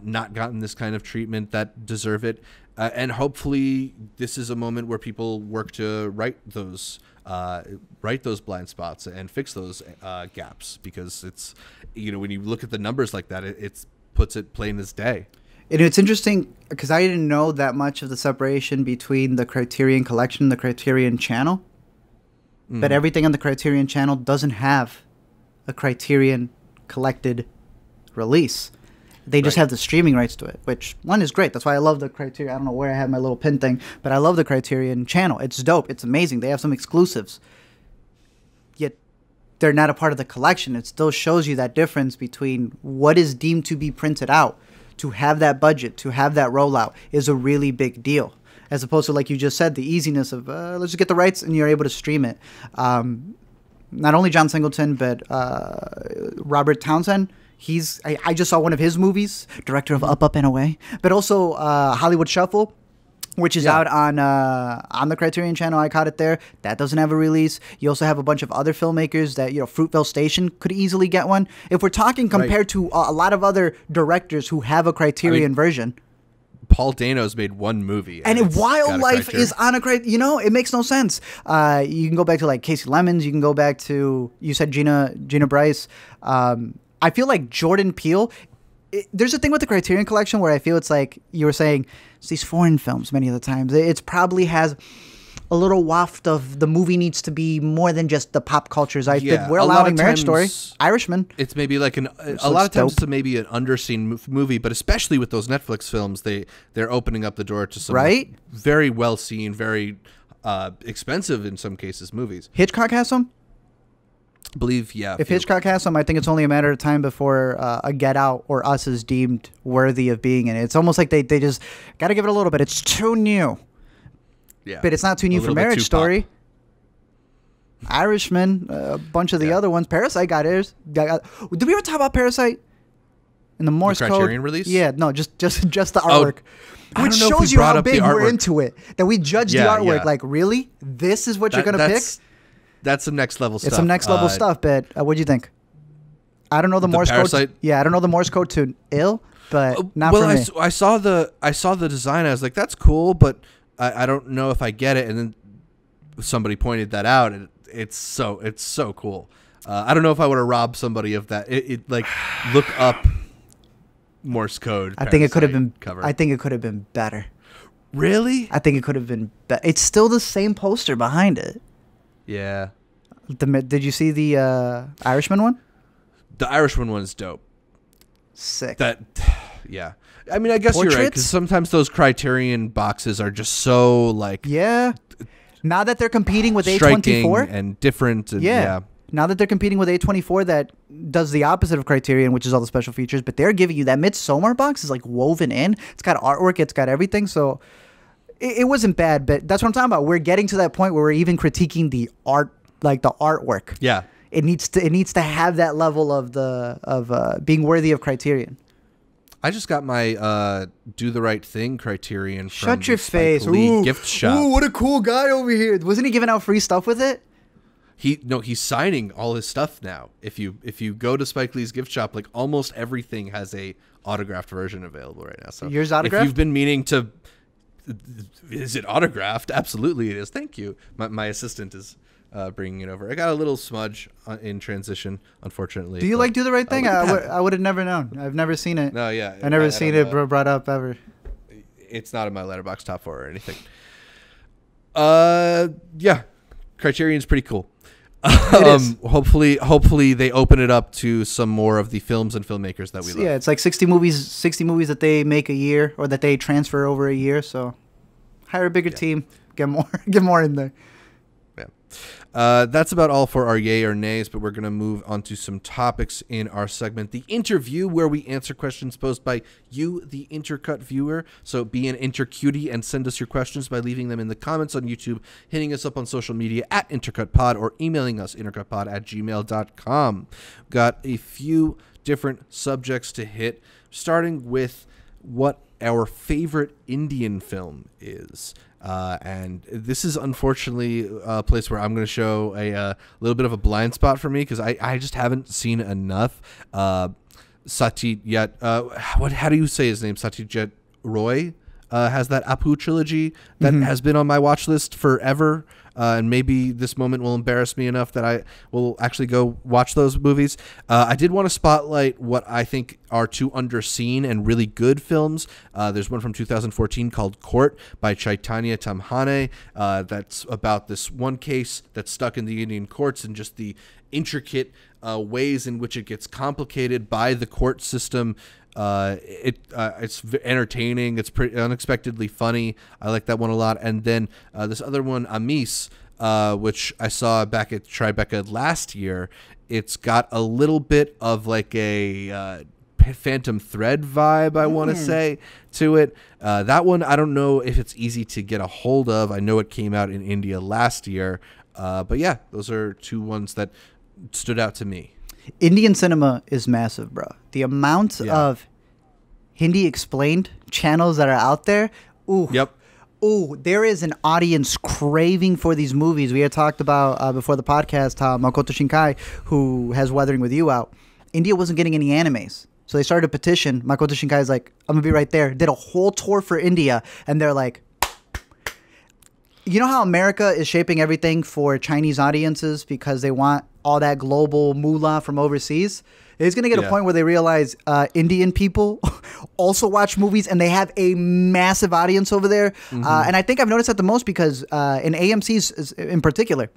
not gotten this kind of treatment that deserve it, and hopefully this is a moment where people work to right those blind spots and fix those gaps, because it's when you look at the numbers like that, it puts it plain as day. And it's interesting because I didn't know that much of the separation between the Criterion Collection and the Criterion Channel. But everything on the Criterion Channel doesn't have a Criterion collected release. They just have the streaming rights to it, which one is great. That's why I love the Criterion. I don't know where I have my little pin thing, but I love the Criterion Channel. It's dope. It's amazing. They have some exclusives. Yet they're not a part of the collection. It still shows you that difference between what is deemed to be printed out. To have that budget, to have that rollout is a really big deal. As opposed to, like you just said, the easiness of let's just get the rights and you're able to stream it. Not only John Singleton, but Robert Townsend. I just saw one of his movies, director of Up, Up, and Away. But also Hollywood Shuffle. which is out on the Criterion channel. I caught it there. That doesn't have a release. You also have a bunch of other filmmakers that, Fruitvale Station could easily get one. If we're talking compared to a lot of other directors who have a Criterion version. Paul Dano's made one movie. And Wildlife is on a Criterion. It makes no sense. You can go back to like Casey Lemons. You can go back to, you said Gina Bryce. I feel like Jordan Peele. There's a thing with the Criterion Collection where I feel it's like you were saying, it's these foreign films many of the times. It probably has a little waft of the movie needs to be more than just the pop cultures. We're allowing Marriage Story, Irishman. It's maybe like a lot of times it's maybe an underseen movie, but especially with those Netflix films, they're opening up the door to some very well seen, very expensive in some cases movies. Hitchcock has some. I believe, yeah. If Hitchcock has some, I think it's only a matter of time before a Get Out or Us is deemed worthy of being in it. It's almost like they just got to give it a little bit. It's too new. Yeah. But it's not too new for Marriage Story. Irishman, a bunch of the other ones. Parasite got theirs. Did we ever talk about Parasite? In the Morse code? Criterion release? Yeah, no, just the artwork. Which shows shows you how big we're into it. That we judge the artwork. Yeah. Like, really? This is what you're going to pick? That's some next level stuff. It's some next level stuff, but what'd you think? I don't know the Morse code. Yeah, I don't know the Morse code to ill, but not for me. I saw the design. I was like, that's cool, but I don't know if I get it. And then somebody pointed that out, and it's so cool. I don't know if I would have robbed somebody of that. Like look up Morse code. I think it could have been cover. I think it could have been better. Really? I think it could have been better. It's still the same poster behind it. Yeah. Did you see the Irishman one? The Irishman one is dope. Sick. Yeah. I mean, I guess you're right, because sometimes those Criterion boxes are just so like. Yeah. Now that they're competing with A24 and different. And, yeah. Now that they're competing with A24, that does the opposite of Criterion, which is all the special features, but they're giving you that Midsommar box is like woven in. It's got artwork. It's got everything. So. It wasn't bad, but that's what I'm talking about. We're getting to that point where we're even critiquing the art, like the artwork. Yeah, it needs to have that level of being worthy of Criterion. I just got my Do the Right Thing Criterion. Shut your face! Ooh, gift shop. Ooh, what a cool guy over here! Wasn't he giving out free stuff with it? He's signing all his stuff now. If you go to Spike Lee's gift shop, like almost everything has a autographed version available right now. So yours autographed? If you've been meaning to. Is it autographed? Absolutely it is. Thank you. My assistant is bringing it over. I got a little smudge in transition, unfortunately. Do you like Do the Right Thing? I would have never known. I've never seen it. No, yeah. I've never seen it brought up ever. It's not in my Letterboxd top 4 or anything. Yeah. Criterion's pretty cool. Hopefully they open it up to some more of the films and filmmakers that we love. Yeah, it's like 60 movies that they make a year or that they transfer over a year. So hire a bigger team, get more in there. Yeah. That's about all for our yay or nays, but we're going to move on to some topics in our segment, The Interview, where we answer questions posed by you, the Intercut viewer. So be an intercutie and send us your questions by leaving them in the comments on YouTube, hitting us up on social media at IntercutPod, or emailing us intercutpod@gmail.com. Got a few different subjects to hit, starting with what our favorite Indian film is. And this is unfortunately a place where I'm going to show a little bit of a blind spot for me, because I just haven't seen enough. Satyajit, how do you say his name? Satyajit Roy has that Apu trilogy that has been on my watch list forever. And maybe this moment will embarrass me enough that I will actually go watch those movies. I did want to spotlight what I think are two underseen and really good films. There's one from 2014 called Court by Chaitanya Tamhane. That's about this one case that's stuck in the Indian courts and just the intricate ways in which it gets complicated by the court system. It's entertaining. It's pretty unexpectedly funny. I like that one a lot. And then this other one, Amis, which I saw back at Tribeca last year. It's got a little bit of like a Phantom Thread vibe, I want to say, to it. That one, I don't know if it's easy to get a hold of. I know it came out in India last year. But yeah, those are two ones that stood out to me. Indian cinema is massive, bro. The amount of Hindi explained channels that are out there. Ooh. Yep. Oh, there is an audience craving for these movies. We had talked about before the podcast how Makoto Shinkai, who has Weathering with You out, India wasn't getting any animes. So they started a petition. Makoto Shinkai is like, I'm going to be right there. Did a whole tour for India. And they're like, you know how America is shaping everything for Chinese audiences because they want all that global moolah from overseas? It's going to get a point where they realize Indian people also watch movies and they have a massive audience over there. And I think I've noticed that the most because in AMC's in particular,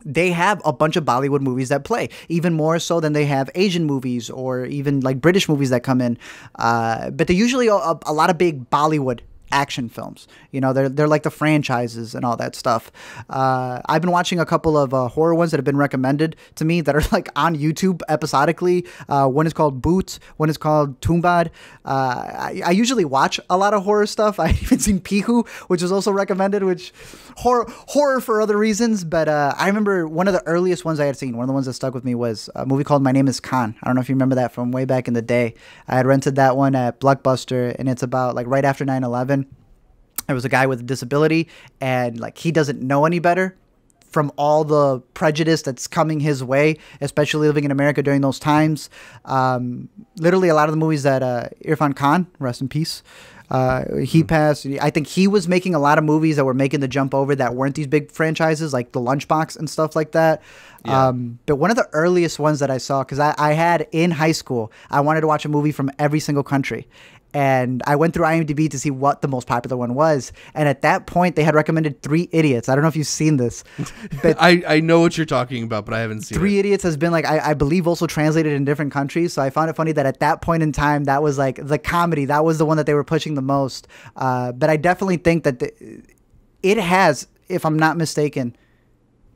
they have a bunch of Bollywood movies that play, even more so than they have Asian movies or even like British movies that come in. But they're usually a lot of big Bollywood action films. You know, they're like the franchises and all that stuff. I've been watching a couple of horror ones that have been recommended to me that are like on YouTube episodically. One is called Boots. One is called Tumbad. I usually watch a lot of horror stuff. I even seen Pihu, which was also recommended, which horror for other reasons. But I remember one of the earliest ones I had seen, one of the ones that stuck with me was a movie called My Name is Khan. I don't know if you remember that from way back in the day. I had rented that one at Blockbuster, and it's about like right after 9/11. There was a guy with a disability, and like he doesn't know any better from all the prejudice that's coming his way, especially living in America during those times. Literally, a lot of the movies that Irfan Khan, rest in peace, he passed. I think he was making a lot of movies that were making the jump over that weren't these big franchises like The Lunchbox and stuff like that. Yeah. But one of the earliest ones that I saw, because I had in high school, I wanted to watch a movie from every single country. And I went through IMDb to see what the most popular one was. And at that point, they had recommended Three Idiots. I don't know if you've seen this. But I know what you're talking about, but I haven't seen it. Three Idiots has been, like, I believe also translated in different countries. So I found it funny that at that point in time, that was, like, the comedy. That was the one that they were pushing the most. But I definitely think that it has, if I'm not mistaken,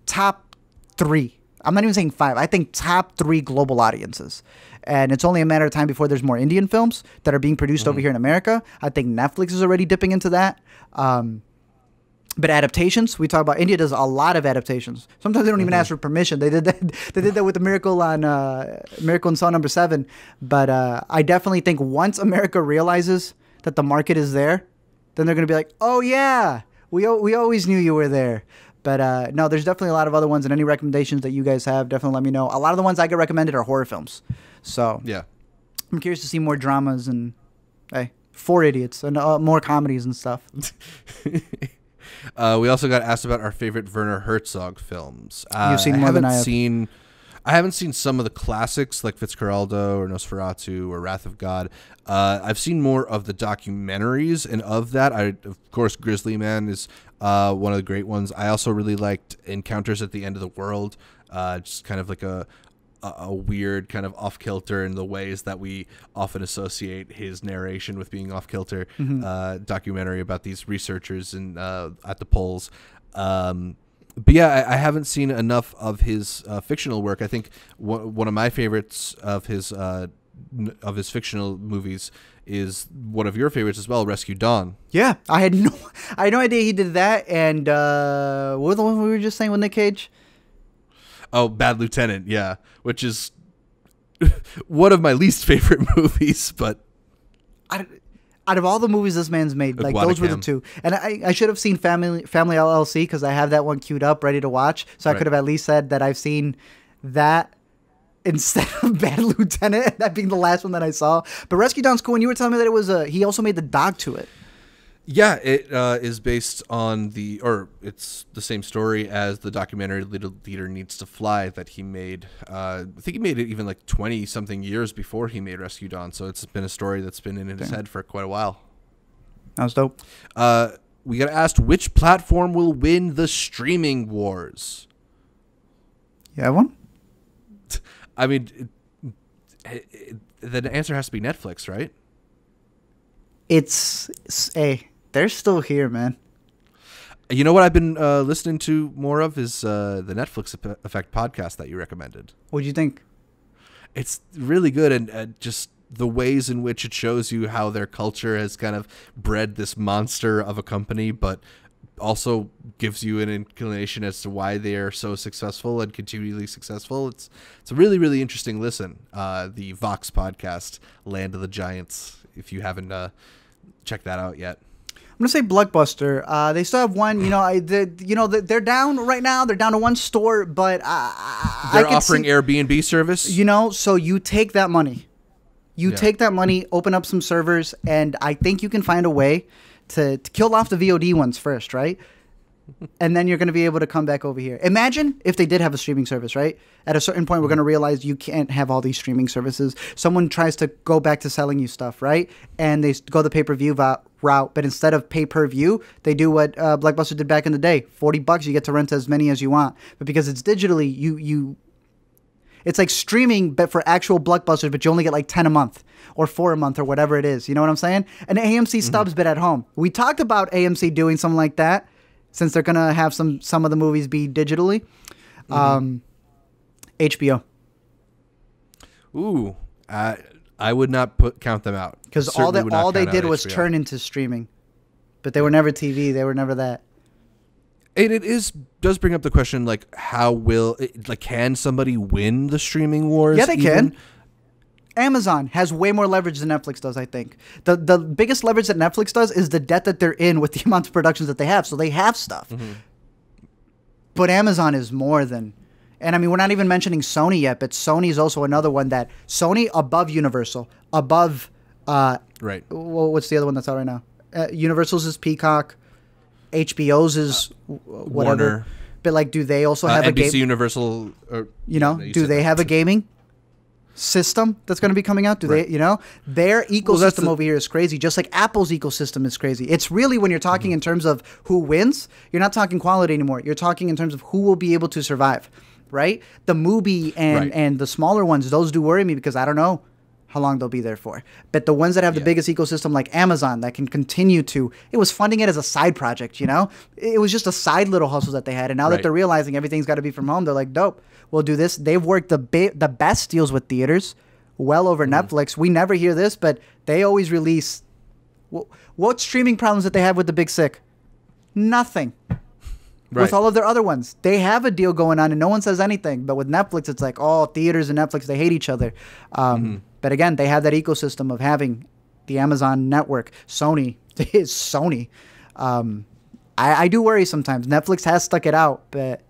top 3. I'm not even saying 5. I think top 3 global audiences. And it's only a matter of time before there's more Indian films that are being produced over here in America. I think Netflix is already dipping into that. But adaptations, we talk about India does a lot of adaptations. Sometimes they don't even ask for permission. They did that. They did that with the Miracle on Miracle in Cell Number 7. But I definitely think once America realizes that the market is there, then they're going to be like, oh yeah, we always knew you were there. But no, there's definitely a lot of other ones, and any recommendations that you guys have, definitely let me know. A lot of the ones I get recommended are horror films. So yeah, I'm curious to see more dramas and, hey, Four Idiots and more comedies and stuff. We also got asked about our favorite Werner Herzog films. You've seen more than I have. I haven't seen some of the classics like Fitzcarraldo or Nosferatu or Wrath of God. I've seen more of the documentaries, and of that, of course, Grizzly Man is one of the great ones. I also really liked Encounters at the End of the World, just kind of like a weird kind of off-kilter in the ways that we often associate his narration with being off-kilter, documentary about these researchers at the polls. But yeah, I haven't seen enough of his fictional work. I think one of my favorites of his fictional movies is one of your favorites as well, Rescue Dawn. Yeah, I had no idea he did that. And what were the ones we were just saying with Nick Cage? Oh, Bad Lieutenant, yeah, which is one of my least favorite movies, but out of all the movies this man's made, like those were the two. And I should have seen Family LLC because I have that one queued up, ready to watch. So I could have at least said that I've seen that instead of Bad Lieutenant, that being the last one that I saw. But Rescue Dawn's cool. And you were telling me that it was he also made the dog to it. Yeah, it is based on it's the same story as the documentary Little Theater Needs to Fly that he made. I think he made it even like 20-something years before he made Rescue Dawn, so it's been a story that's been in his head for quite a while. That was dope. We got asked, which platform will win the streaming wars? You have one? I mean, the answer has to be Netflix, right? They're still here, man. You know what I've been listening to more of is the Netflix Effect podcast that you recommended. What'd you think? It's really good, and just the ways in which it shows you how their culture has kind of bred this monster of a company, but also gives you an inclination as to why they are so successful and continually successful. It's a really, really interesting listen. The Vox podcast, Land of the Giants, if you haven't checked that out yet. I'm gonna say Blockbuster. They still have one. They're down right now. They're down to one store, but they're offering Airbnb service. So you take that money. Take that money, open up some servers, and I think you can find a way to kill off the VOD ones first, right? And then you're going to be able to come back over here. Imagine if they did have a streaming service, right? At a certain point, we're going to realize you can't have all these streaming services. Someone tries to go back to selling you stuff, right? And they go the pay-per-view route, but instead of pay-per-view, they do what Blockbuster did back in the day. $40, you get to rent as many as you want. But because it's digitally, it's like streaming, but for actual Blockbusters, but you only get like 10 a month or 4 a month or whatever it is. You know what I'm saying? An AMC stubs bit at home. We talked about AMC doing something like that since they're going to have some of the movies be digitally. HBO. Ooh, I would not count them out. Because all they did was turn into streaming. But they were never TV. They were never that. And it does bring up the question, like, can somebody win the streaming wars? Yeah, they can. Amazon has way more leverage than Netflix does, I think. The biggest leverage that Netflix does is the debt that they're in with the amount of productions that they have. So they have stuff. But Amazon is more than... And, I mean, we're not even mentioning Sony yet, but Sony is also another one that... Sony above Universal, above... right. Well, what's the other one that's out right now? Universal's is Peacock. HBO's is whatever. Warner. But, like, do they also have NBC a game? Universal, do they have a gaming system that's going to be coming out? Do they, their ecosystem over here is crazy, just like Apple's ecosystem is crazy. It's really, when you're talking in terms of who wins, you're not talking quality anymore. You're talking in terms of who will be able to survive, right? The Mubi and the smaller ones, those do worry me because I don't know how long they'll be there for. But the ones that have the biggest ecosystem, like Amazon, that can continue to... It was funding it as a side project, It was just a side little hustle that they had. And now that they're realizing everything's got to be from home, they're like, dope, we'll do this. They've worked the best deals with theaters, well over Netflix. We never hear this, but they always release... What streaming problems that they have with the Big Sick? Nothing. With all of their other ones. They have a deal going on and no one says anything. But with Netflix, it's like, oh, theaters and Netflix, they hate each other. But again, they have that ecosystem of having the Amazon network. Sony is Sony. I do worry sometimes. Netflix has stuck it out, but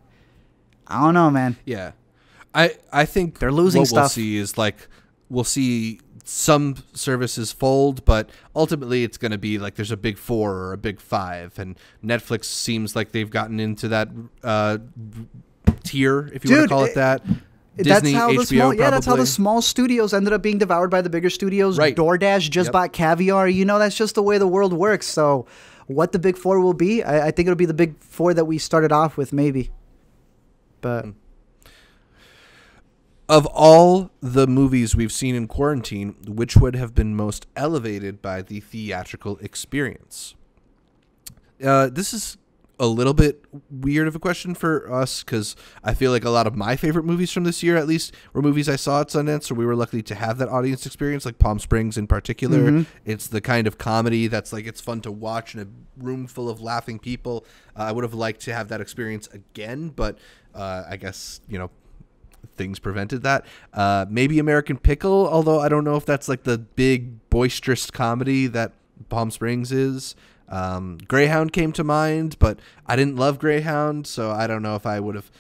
I don't know, man. Yeah. I think they're losing stuff. What we'll see is, like, we'll see some services fold, but ultimately it's going to be like there's a big 4 or a big 5, and Netflix seems like they've gotten into that tier, if you want to call it that. Disney, HBO, probably. That's how the small studios ended up being devoured by the bigger studios. DoorDash just bought Caviar. That's just the way the world works. So what the big 4 will be, I think it'll be the big 4 that we started off with, maybe. But... Of all the movies we've seen in quarantine, which would have been most elevated by the theatrical experience? This is a little bit weird of a question for us because I feel like a lot of my favorite movies from this year, at least, were movies I saw at Sundance, so we were lucky to have that audience experience, like Palm Springs in particular. It's the kind of comedy that's like it's fun to watch in a room full of laughing people. I would have liked to have that experience again, but I guess, things prevented that. Maybe American Pickle, although I don't know if that's like the big boisterous comedy that Palm Springs is. Greyhound came to mind, but I didn't love Greyhound, so I don't know if I would have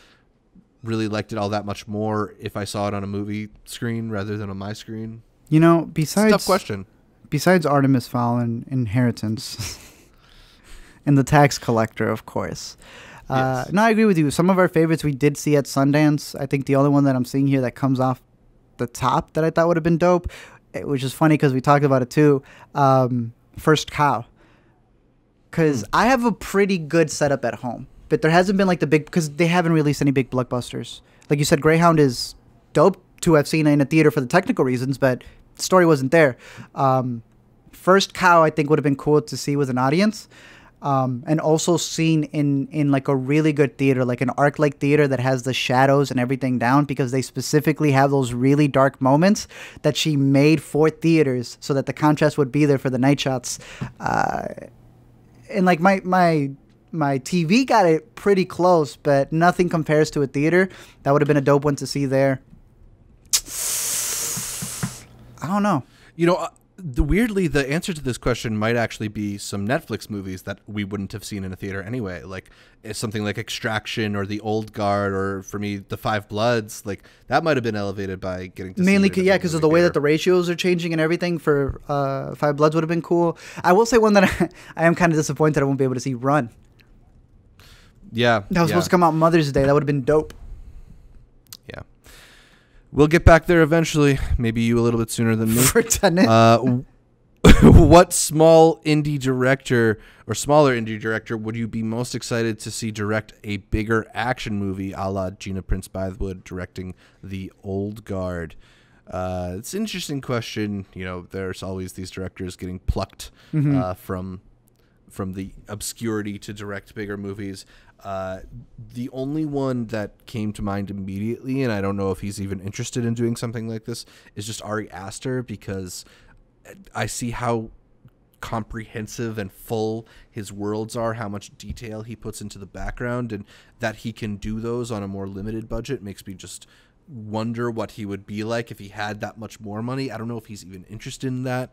really liked it all that much more if I saw it on a movie screen rather than on my screen. Besides... It's a tough question. Besides Artemis Fowl and Inheritance and The Tax Collector, of course. Yes. No, I agree with you. Some of our favorites we did see at Sundance. I think the only one that I'm seeing here that comes off the top that I thought would have been dope, which is funny because we talked about it too, First Cow. Because I have a pretty good setup at home, but there hasn't been like the big, because they haven't released any big blockbusters. Like you said, Greyhound is dope to have seen in a theater for the technical reasons, but the story wasn't there. First Cow, I think, would have been cool to see with an audience. And also seen in like a really good theater, like an ArcLight theater that has the shadows and everything down, because they specifically have those really dark moments that she made for theaters so that the contrast would be there for the night shots. And like my TV got it pretty close, but nothing compares to a theater. That would have been a dope one to see there. I don't know. Weirdly, the answer to this question might actually be some Netflix movies that we wouldn't have seen in a theater anyway, like something like Extraction or The Old Guard, or for me, The Five Bloods. Like that might have been elevated by getting to mainly, see it yeah, because of the way that the ratios are changing and everything. For Five Bloods would have been cool. I will say one that I am kind of disappointed I won't be able to see. Run. Yeah, that was supposed to come out Mother's Day. That would have been dope. Yeah. We'll get back there eventually. Maybe you a little bit sooner than me. For tennis. What small indie director or smaller indie director would you be most excited to see direct a bigger action movie, a la Gina Prince Bythewood directing The Old Guard? It's an interesting question. You know, there's always these directors getting plucked from the obscurity to direct bigger movies. The only one that came to mind immediately, and I don't know if he's even interested in doing something like this, is just Ari Aster, because I see how comprehensive and full his worlds are, how much detail he puts into the background, and that he can do those on a more limited budget makes me just wonder what he would be like if he had that much more money. I don't know if he's even interested in that,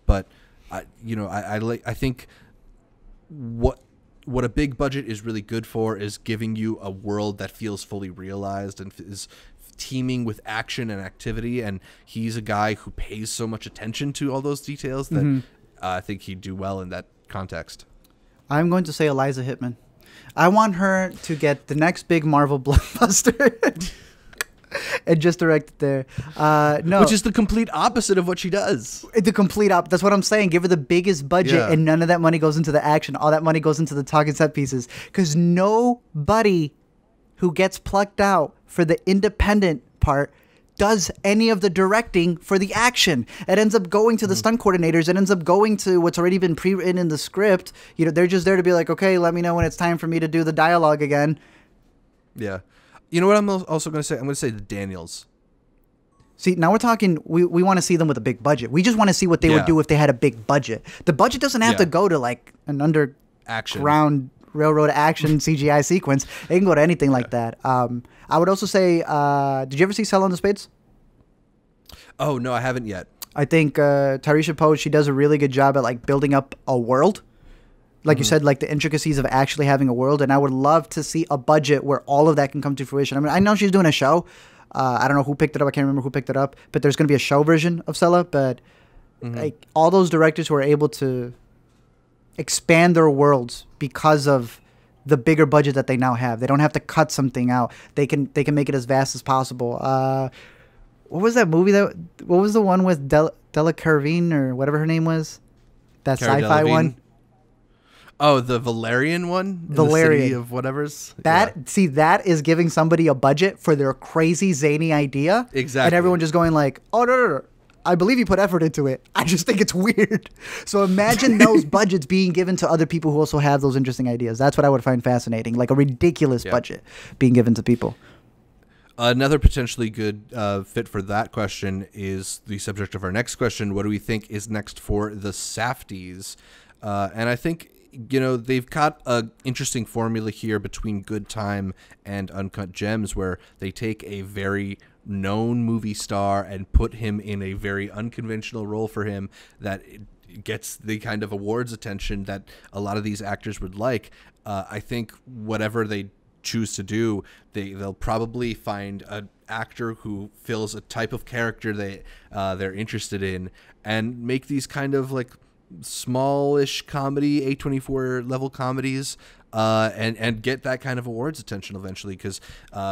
but I think what a big budget is really good for is giving you a world that feels fully realized and is teeming with action and activity. And he's a guy who pays so much attention to all those details that I think he'd do well in that context. I'm going to say Eliza Hittman. I want her to get the next big Marvel blockbuster and just direct it there. No, which is the complete opposite of what she does. The complete opposite. That's what I'm saying. Give her the biggest budget, and none of that money goes into the action. All that money goes into the talking set pieces. Because nobody who gets plucked out for the independent part does any of the directing for the action. It ends up going to the stunt coordinators. It ends up going to what's already been pre-written in the script. You know, they're just there to be like, okay, let me know when it's time for me to do the dialogue again. Yeah. You know what I'm also going to say? I'm going to say the Daniels. See, now we're talking, we want to see them with a big budget. We just want to see what they would do if they had a big budget. The budget doesn't have to go to like an underground railroad action CGI sequence. It can go to anything like that. I would also say, did you ever see Cell on the Spades? Oh, no, I haven't yet. I think Tarisha Poe, she does a really good job at like building up a world. Like you said, like the intricacies of actually having a world. And I would love to see a budget where all of that can come to fruition. I mean, I know she's doing a show. I don't know who picked it up. I can't remember who picked it up. But there's going to be a show version of Sella. But like all those directors who are able to expand their worlds because of the bigger budget that they now have. They don't have to cut something out. They can make it as vast as possible. What was that movie? What was the one with Della Carvine or whatever her name was? That sci-fi one? Oh, the Valerian one? Valerian. The city of whatever's. See, that is giving somebody a budget for their crazy, zany idea. Exactly. And everyone just going like, oh, no. I believe you put effort into it. I just think it's weird. So imagine those budgets being given to other people who also have those interesting ideas. That's what I would find fascinating. Like a ridiculous budget being given to people. Another potentially good fit for that question is the subject of our next question. What do we think is next for the Safidies? And I think, you know, they've got an interesting formula here between Good Time and Uncut Gems, where they take a very known movie star and put him in a very unconventional role for him that gets the kind of awards attention that a lot of these actors would like. I think whatever they choose to do, they'll probably find an actor who fills a type of character they're interested in and make these kind of like smallish comedy, A24 level comedies, and get that kind of awards attention eventually, because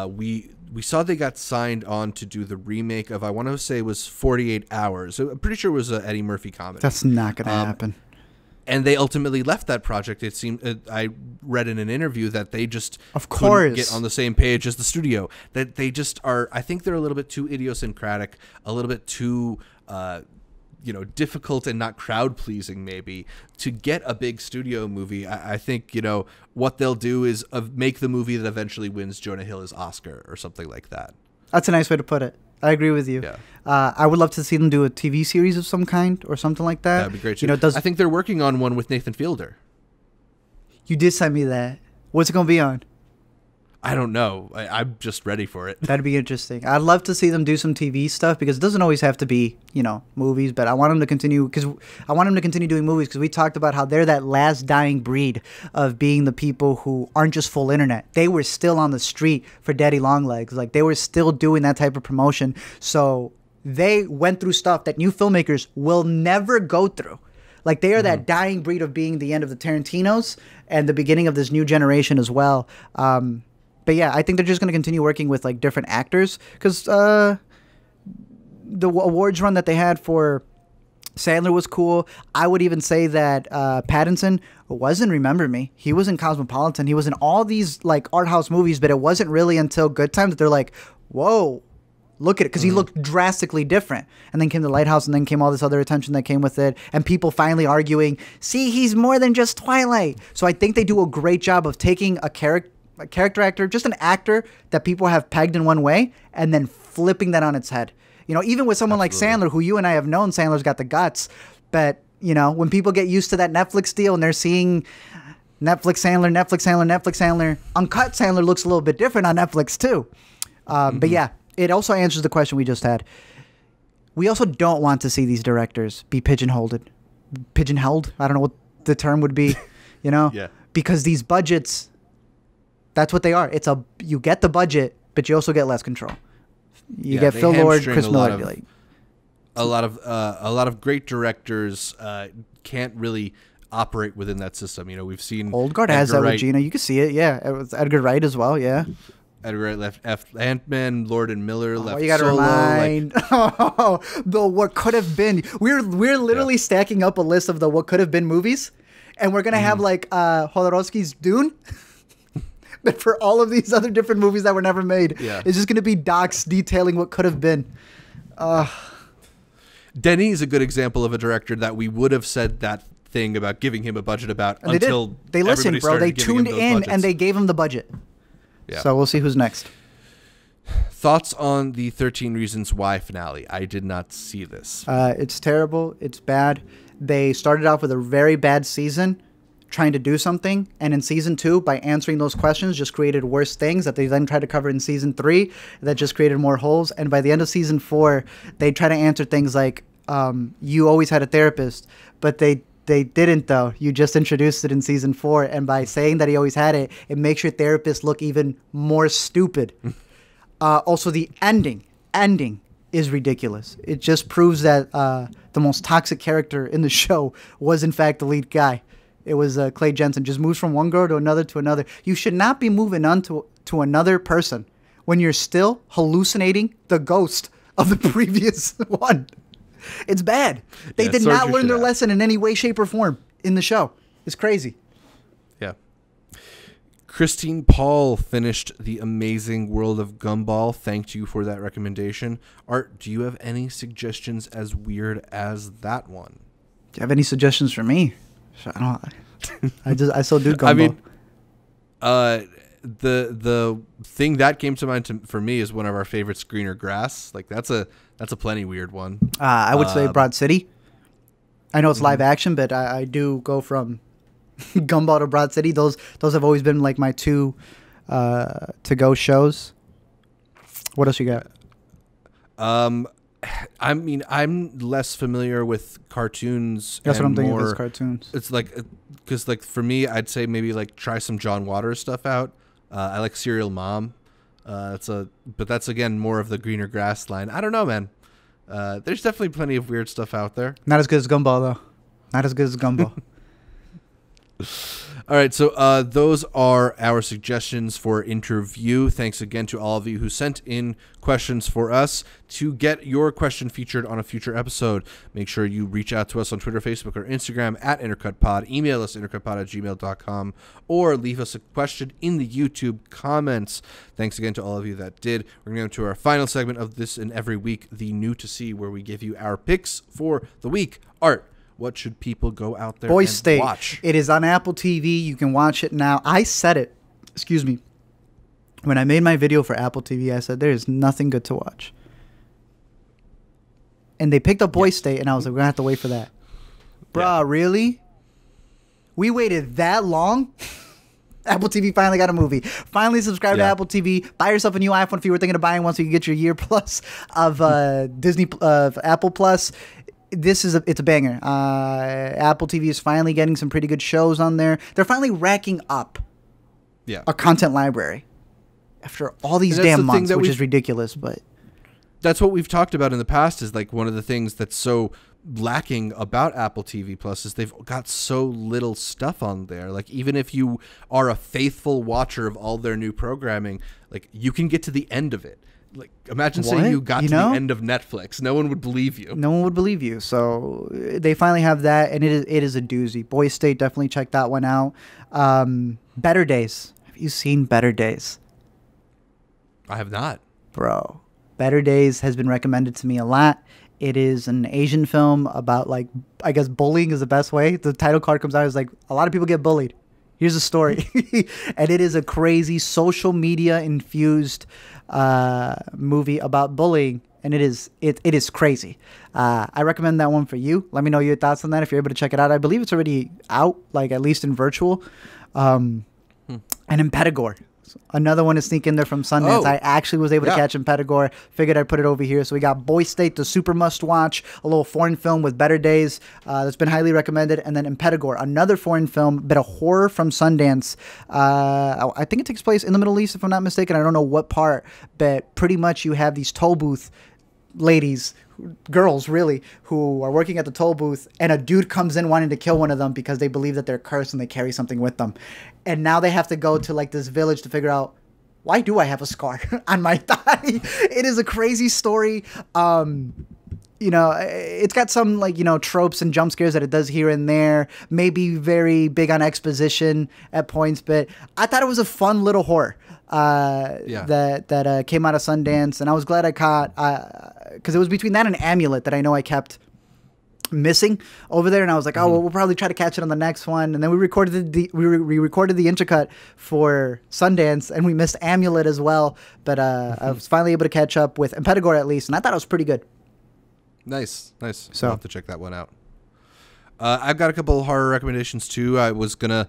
we saw they got signed on to do the remake of, I want to say it was 48 Hours. I'm pretty sure it was an Eddie Murphy comedy. That's not going to happen. And they ultimately left that project. It seemed, I read in an interview that they just couldn't get on the same page as the studio. That they just are, I think they're a little bit too idiosyncratic, a little bit too difficult and not crowd pleasing maybe to get a big studio movie. I think, what they'll do is make the movie that eventually wins Jonah Hill his Oscar or something like that. That's a nice way to put it. I agree with you. Yeah. I would love to see them do a TV series of some kind or something like that. That'd be great. I think they're working on one with Nathan Fielder. You did send me that. What's it going to be on? I don't know. I'm just ready for it. That'd be interesting. I'd love to see them do some TV stuff because it doesn't always have to be, movies. But I want them to continue doing movies because we talked about how they're that last dying breed of being the people who aren't just full internet. They were still on the street for Daddy Longlegs. Like they were still doing that type of promotion. So they went through stuff that new filmmakers will never go through. Like they are that dying breed of being the end of the Tarantinos and the beginning of this new generation as well. But yeah, I think they're just going to continue working with like different actors because the awards run that they had for Sandler was cool. I would even say that Pattinson was in Remember Me. He was in Cosmopolitan. He was in all these like art house movies, but it wasn't really until Good Time that they're like, whoa, look at it. Because he looked drastically different. And then came The Lighthouse and then came all this other attention that came with it. And people finally arguing, see, he's more than just Twilight. So I think they do a great job of taking a character actor, just an actor that people have pegged in one way, and then flipping that on its head. Even with someone like Sandler, who you and I have known, Sandler's got the guts. But, when people get used to that Netflix deal and they're seeing Netflix Sandler, Uncut Sandler looks a little bit different on Netflix too. But yeah, it also answers the question we just had. We also don't want to see these directors be pigeonholed. I don't know what the term would be, Yeah. Because these budgets, that's what they are. You get the budget, but you also get less control. You get Phil Lord, Chris Miller. A lot of great directors can't really operate within that system. We've seen Old-Guard has that with Gina. You can see it. Yeah, it was Edgar Wright as well. Yeah. Edgar Wright left Ant-Man, Lord and Miller left you got to Solo. remind the what could have been. We're literally stacking up a list of the what could have been movies, and we're gonna have like Jodorowsky's Dune. But for all of these other different movies that were never made, it's just going to be docs detailing what could have been. Denis is a good example of a director that we would have said that thing about giving him a budget about and until they listened, bro. They tuned in and they gave him the budget. Yeah. So we'll see who's next. Thoughts on the 13 Reasons Why finale? I did not see this. It's terrible. It's bad. They started off with a very bad season, trying to do something, and in season 2, by answering those questions, just created worse things that they then tried to cover in season 3 that just created more holes. And by the end of season 4, they try to answer things like, you always had a therapist, but they didn't though. You just introduced it in season 4, and by saying that he always had it, it makes your therapist look even more stupid. Also, the ending is ridiculous. It just proves that the most toxic character in the show was in fact the lead guy. It was Clay Jensen. Just moves from one girl to another. You should not be moving on to another person when you're still hallucinating the ghost of the previous one. It's bad. They did not learn their lesson in any way, shape, or form in the show. It's crazy. Yeah. Christine Paul finished The Amazing World of Gumball. Thank you for that recommendation. Art, do you have any suggestions as weird as that one? Do you have any suggestions for me? I still do Gumball. I mean, the thing that came to mind for me is one of our favorites, Greener Grass. Like that's a plenty weird one. I would say Broad City. I know it's live action, but I do go from Gumball to Broad City. Those have always been like my two to go shows. What else you got? I mean, I'm less familiar with cartoons. That's what I'm thinking is cartoons. It's like, because like for me, I'd say maybe like try some John Waters stuff out. I like Serial Mom. But that's again more of the Greener Grass line. I don't know, man. There's definitely plenty of weird stuff out there. Not as good as Gumball though. Not as good as Gumball. All right, so those are our suggestions for interview. Thanks again to all of you who sent in questions for us. To get your question featured on a future episode, make sure you reach out to us on Twitter, Facebook, or Instagram at IntercutPod. Email us intercutpod@gmail.com or leave us a question in the YouTube comments. Thanks again to all of you that did. We're going to go to our final segment of this and every week, the New to See, where we give you our picks for the week. Art, what should people go out there Boys and State. Watch? It is on Apple TV. You can watch it now. I said it. Excuse me. When I made my video for Apple TV, I said there is nothing good to watch. And they picked up Boys State, and I was like, we're going to have to wait for that. Bruh, really? We waited that long? Apple TV finally got a movie. Finally subscribe to Yeah. Apple TV. Buy yourself a new iPhone if you were thinking of buying one so you can get your year plus of Disney of Apple Plus. It's a banger. Apple TV is finally getting some pretty good shows on there. They're finally racking up a content library after all these damn months, which is ridiculous, but that's what we've talked about in the past. Is like one of the things that's so lacking about Apple TV Plus is they've got so little stuff on there. Like even if you are a faithful watcher of all their new programming, like you can get to the end of it. Like imagine saying you got to the end of Netflix. No one would believe you. No one would believe you. So they finally have that, and it is a doozy. Boys State, definitely check that one out. Better Days. Have you seen Better Days? I have not. Bro, Better Days has been recommended to me a lot. It is an Asian film about, like, I guess bullying is the best way. The title card comes out as like, a lot of people get bullied. Here's a story. And it is a crazy social media infused movie about bullying. And it is crazy. I recommend that one for you. Let me know your thoughts on that if you're able to check it out. I believe it's already out, like at least in virtual. And Impetigore. Another one to sneak in there from Sundance. I actually was able to catch Impetigore. Figured I'd put it over here. So we got Boy State, the super must watch, a little foreign film with Better Days that's been highly recommended, and then Impetigore, another foreign film, bit of horror from Sundance. I think it takes place in the Middle East, if I'm not mistaken. I don't know what part, but pretty much you have these toll booth ladies, girls really, who are working at the toll booth, and a dude comes in wanting to kill one of them because they believe that they're cursed and they carry something with them. And now they have to go to like this village to figure out, why do I have a scar on my thigh? It is a crazy story. You know, it's got some like, you know, tropes and jump scares that it does here and there. Maybe very big on exposition at points, but I thought it was a fun little horror that came out of Sundance, and I was glad I caught because it was between that and Amulet that I know I kept missing over there, and I was like, oh well, we'll probably try to catch it on the next one. And then we recorded the intercut for Sundance, and we missed Amulet as well. But I was finally able to catch up with Impetigore at least, and I thought it was pretty good. Nice. So I'll have to check that one out. I've got a couple of horror recommendations too. I was gonna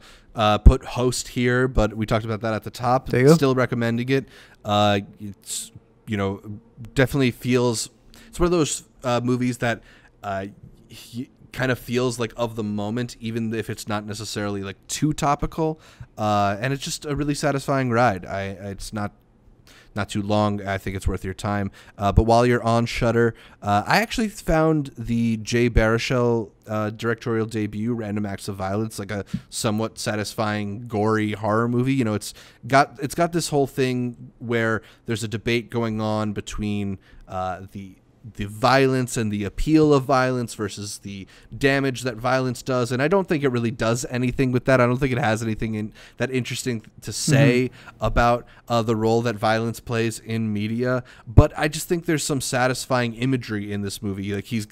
put Host here, but we talked about that at the top. Still recommending it. It's, you know, definitely feels. It's one of those movies that kind of feels like of the moment, even if it's not necessarily like too topical. And it's just a really satisfying ride. It's not too long. I think it's worth your time. But while you're on Shudder, I actually found the Jay Baruchel directorial debut, Random Acts of Violence, like a somewhat satisfying, gory horror movie. You know, it's got this whole thing where there's a debate going on between the violence and the appeal of violence versus the damage that violence does. And I don't think it really does anything with that. I don't think it has anything that interesting to say about the role that violence plays in media. But I just think there's some satisfying imagery in this movie. Like he's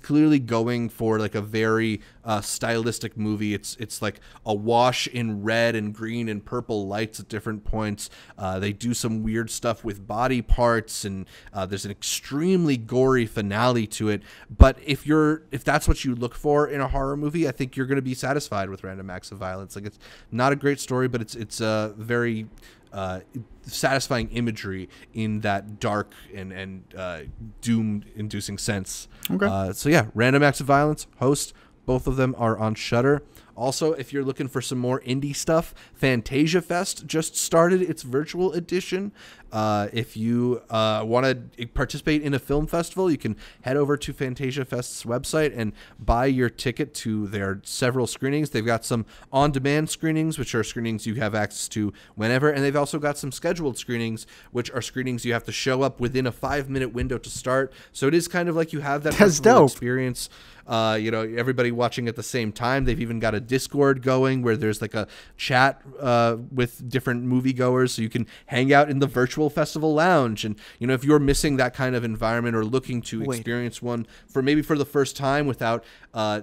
clearly going for like a very stylistic movie. It's like a wash in red and green and purple lights at different points. They do some weird stuff with body parts, and there's an extremely gory finale to it. But if that's what you look for in a horror movie, I think you're going to be satisfied with Random Acts of Violence. Like, it's not a great story, but it's a very satisfying imagery in that dark and doom-inducing sense. Okay. So yeah, Random Acts of Violence, Host, both of them are on Shudder. Also, if you're looking for some more indie stuff, Fantasia Fest just started its virtual edition. If you want to participate in a film festival, you can head over to Fantasia Fest's website and buy your ticket to their several screenings. They've got some on-demand screenings, which are screenings you have access to whenever, and they've also got some scheduled screenings, which are screenings you have to show up within a 5-minute window to start. So it is kind of like you have that festival experience. You know, everybody watching at the same time. They've even got a Discord going where there's like a chat with different moviegoers, so you can hang out in the virtual festival lounge. And you know, if you're missing that kind of environment or looking to experience one for the first time without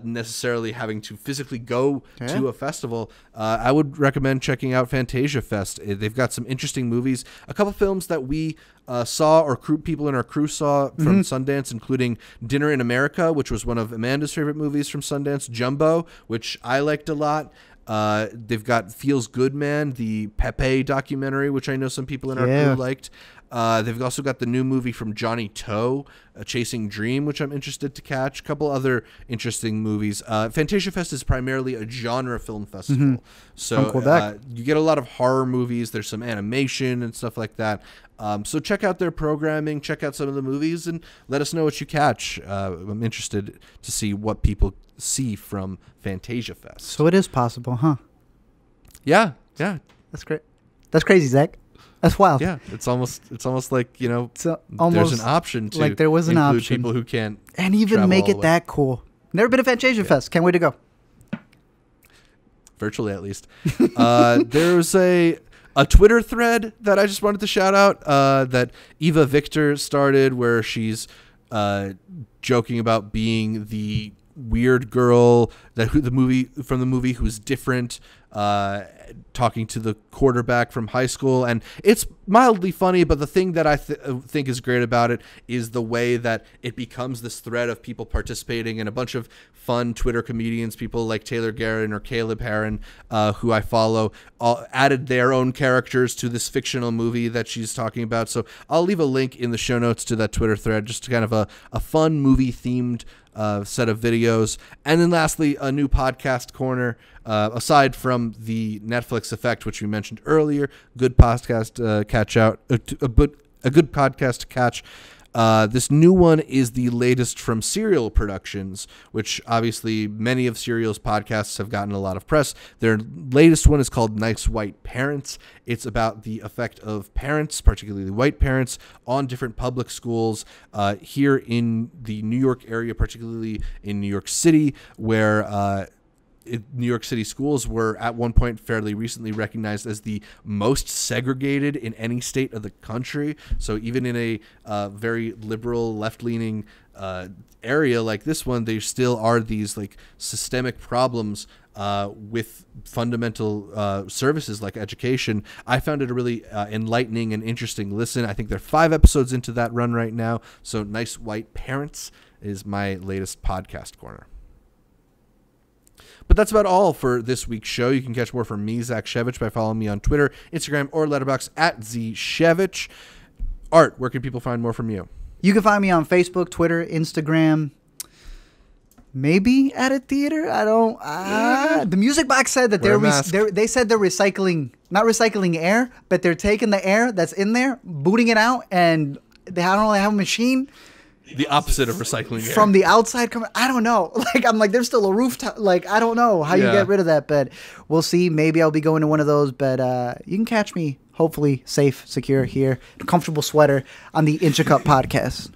necessarily having to physically go to a festival, I would recommend checking out Fantasia Fest. They've got some interesting movies, a couple films that we saw, or people in our crew saw from Sundance, including Dinner in America, which was one of Amanda's favorite movies from Sundance, Jumbo, which I liked a lot, They've got Feels Good Man, the Pepe documentary, which I know some people in our crew liked. They've also got the new movie from Johnny To, Chasing Dream, which I'm interested to catch. A couple other interesting movies. Fantasia Fest is primarily a genre film festival. So you get a lot of horror movies. There's some animation and stuff like that. So check out their programming, check out some of the movies, and let us know what you catch. I'm interested to see what people see from Fantasia Fest. So it is possible, huh? Yeah. That's great. That's crazy, Zach. That's wild. Yeah, it's almost like, it's there's an option to like there was an include option. people who can't and even make it that cool. Never been to Fantasia Fest. Can't wait to go. Virtually, at least. There's a Twitter thread that I just wanted to shout out that Eva Victor started, where she's joking about being the weird girl from the movie who's different, talking to the quarterback from high school, and it's mildly funny, but the thing that I think is great about it is the way that it becomes this thread of people participating, and a bunch of fun Twitter comedians, people like Taylor Garrett or Caleb Heron, who I follow, all added their own characters to this fictional movie that she's talking about. So I'll leave a link in the show notes to that Twitter thread, just kind of a fun movie themed set of videos. And then lastly, a new podcast corner, aside from the Netflix effect, which we mentioned earlier. Good podcast catch out, a good podcast to catch. This new one is the latest from Serial Productions, which obviously many of Serial's podcasts have gotten a lot of press. Their latest one is called Nice White Parents. It's about the effect of parents, particularly white parents, on different public schools here in the New York area, particularly in New York City, where New York City schools were at one point fairly recently recognized as the most segregated in any state of the country. So even in a very liberal, left-leaning area like this one, there still are these like systemic problems with fundamental services like education. I found it a really enlightening and interesting listen. I think they're 5 episodes into that run right now. So Nice White Parents is my latest podcast corner. But that's about all for this week's show. You can catch more from me, Zach Shevich, by following me on Twitter, Instagram, or Letterboxd at ZShevich. Art, where can people find more from you? You can find me on Facebook, Twitter, Instagram, maybe at a theater. I don't. The Music Box said that they said they're recycling, not recycling air, but they're taking the air that's in there, booting it out, and they don't really have a machine. The opposite of recycling air. From the outside coming, I don't know. I'm there's still a rooftop. I don't know how you get rid of that, but we'll see. Maybe I'll be going to one of those, but you can catch me, hopefully safe, secure here, comfortable sweater on the Intercut podcast.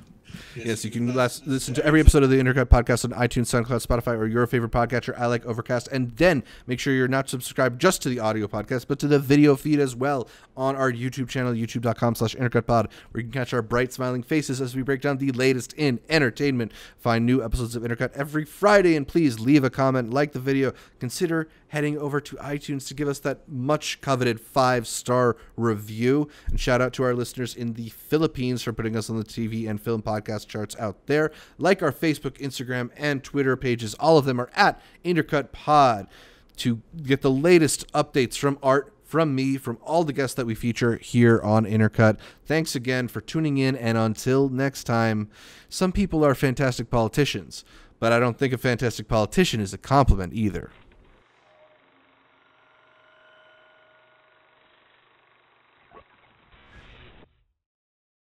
Yes, you can listen to every episode of the Intercut podcast on iTunes, SoundCloud, Spotify, or your favorite podcatcher. I like Overcast. And then make sure you're not subscribed just to the audio podcast, but to the video feed as well on our YouTube channel, youtube.com/intercutpod, where you can catch our bright, smiling faces as we break down the latest in entertainment. Find new episodes of Intercut every Friday, and please leave a comment, like the video. Consider heading over to iTunes to give us that much coveted 5-star review. And shout out to our listeners in the Philippines for putting us on the TV and film podcast charts out there. Like our Facebook, Instagram, and Twitter pages. All of them are at Intercut Pod to get the latest updates from Art, from me, from all the guests that we feature here on Intercut. Thanks again for tuning in, and until next time, some people are fantastic politicians, but I don't think a fantastic politician is a compliment either.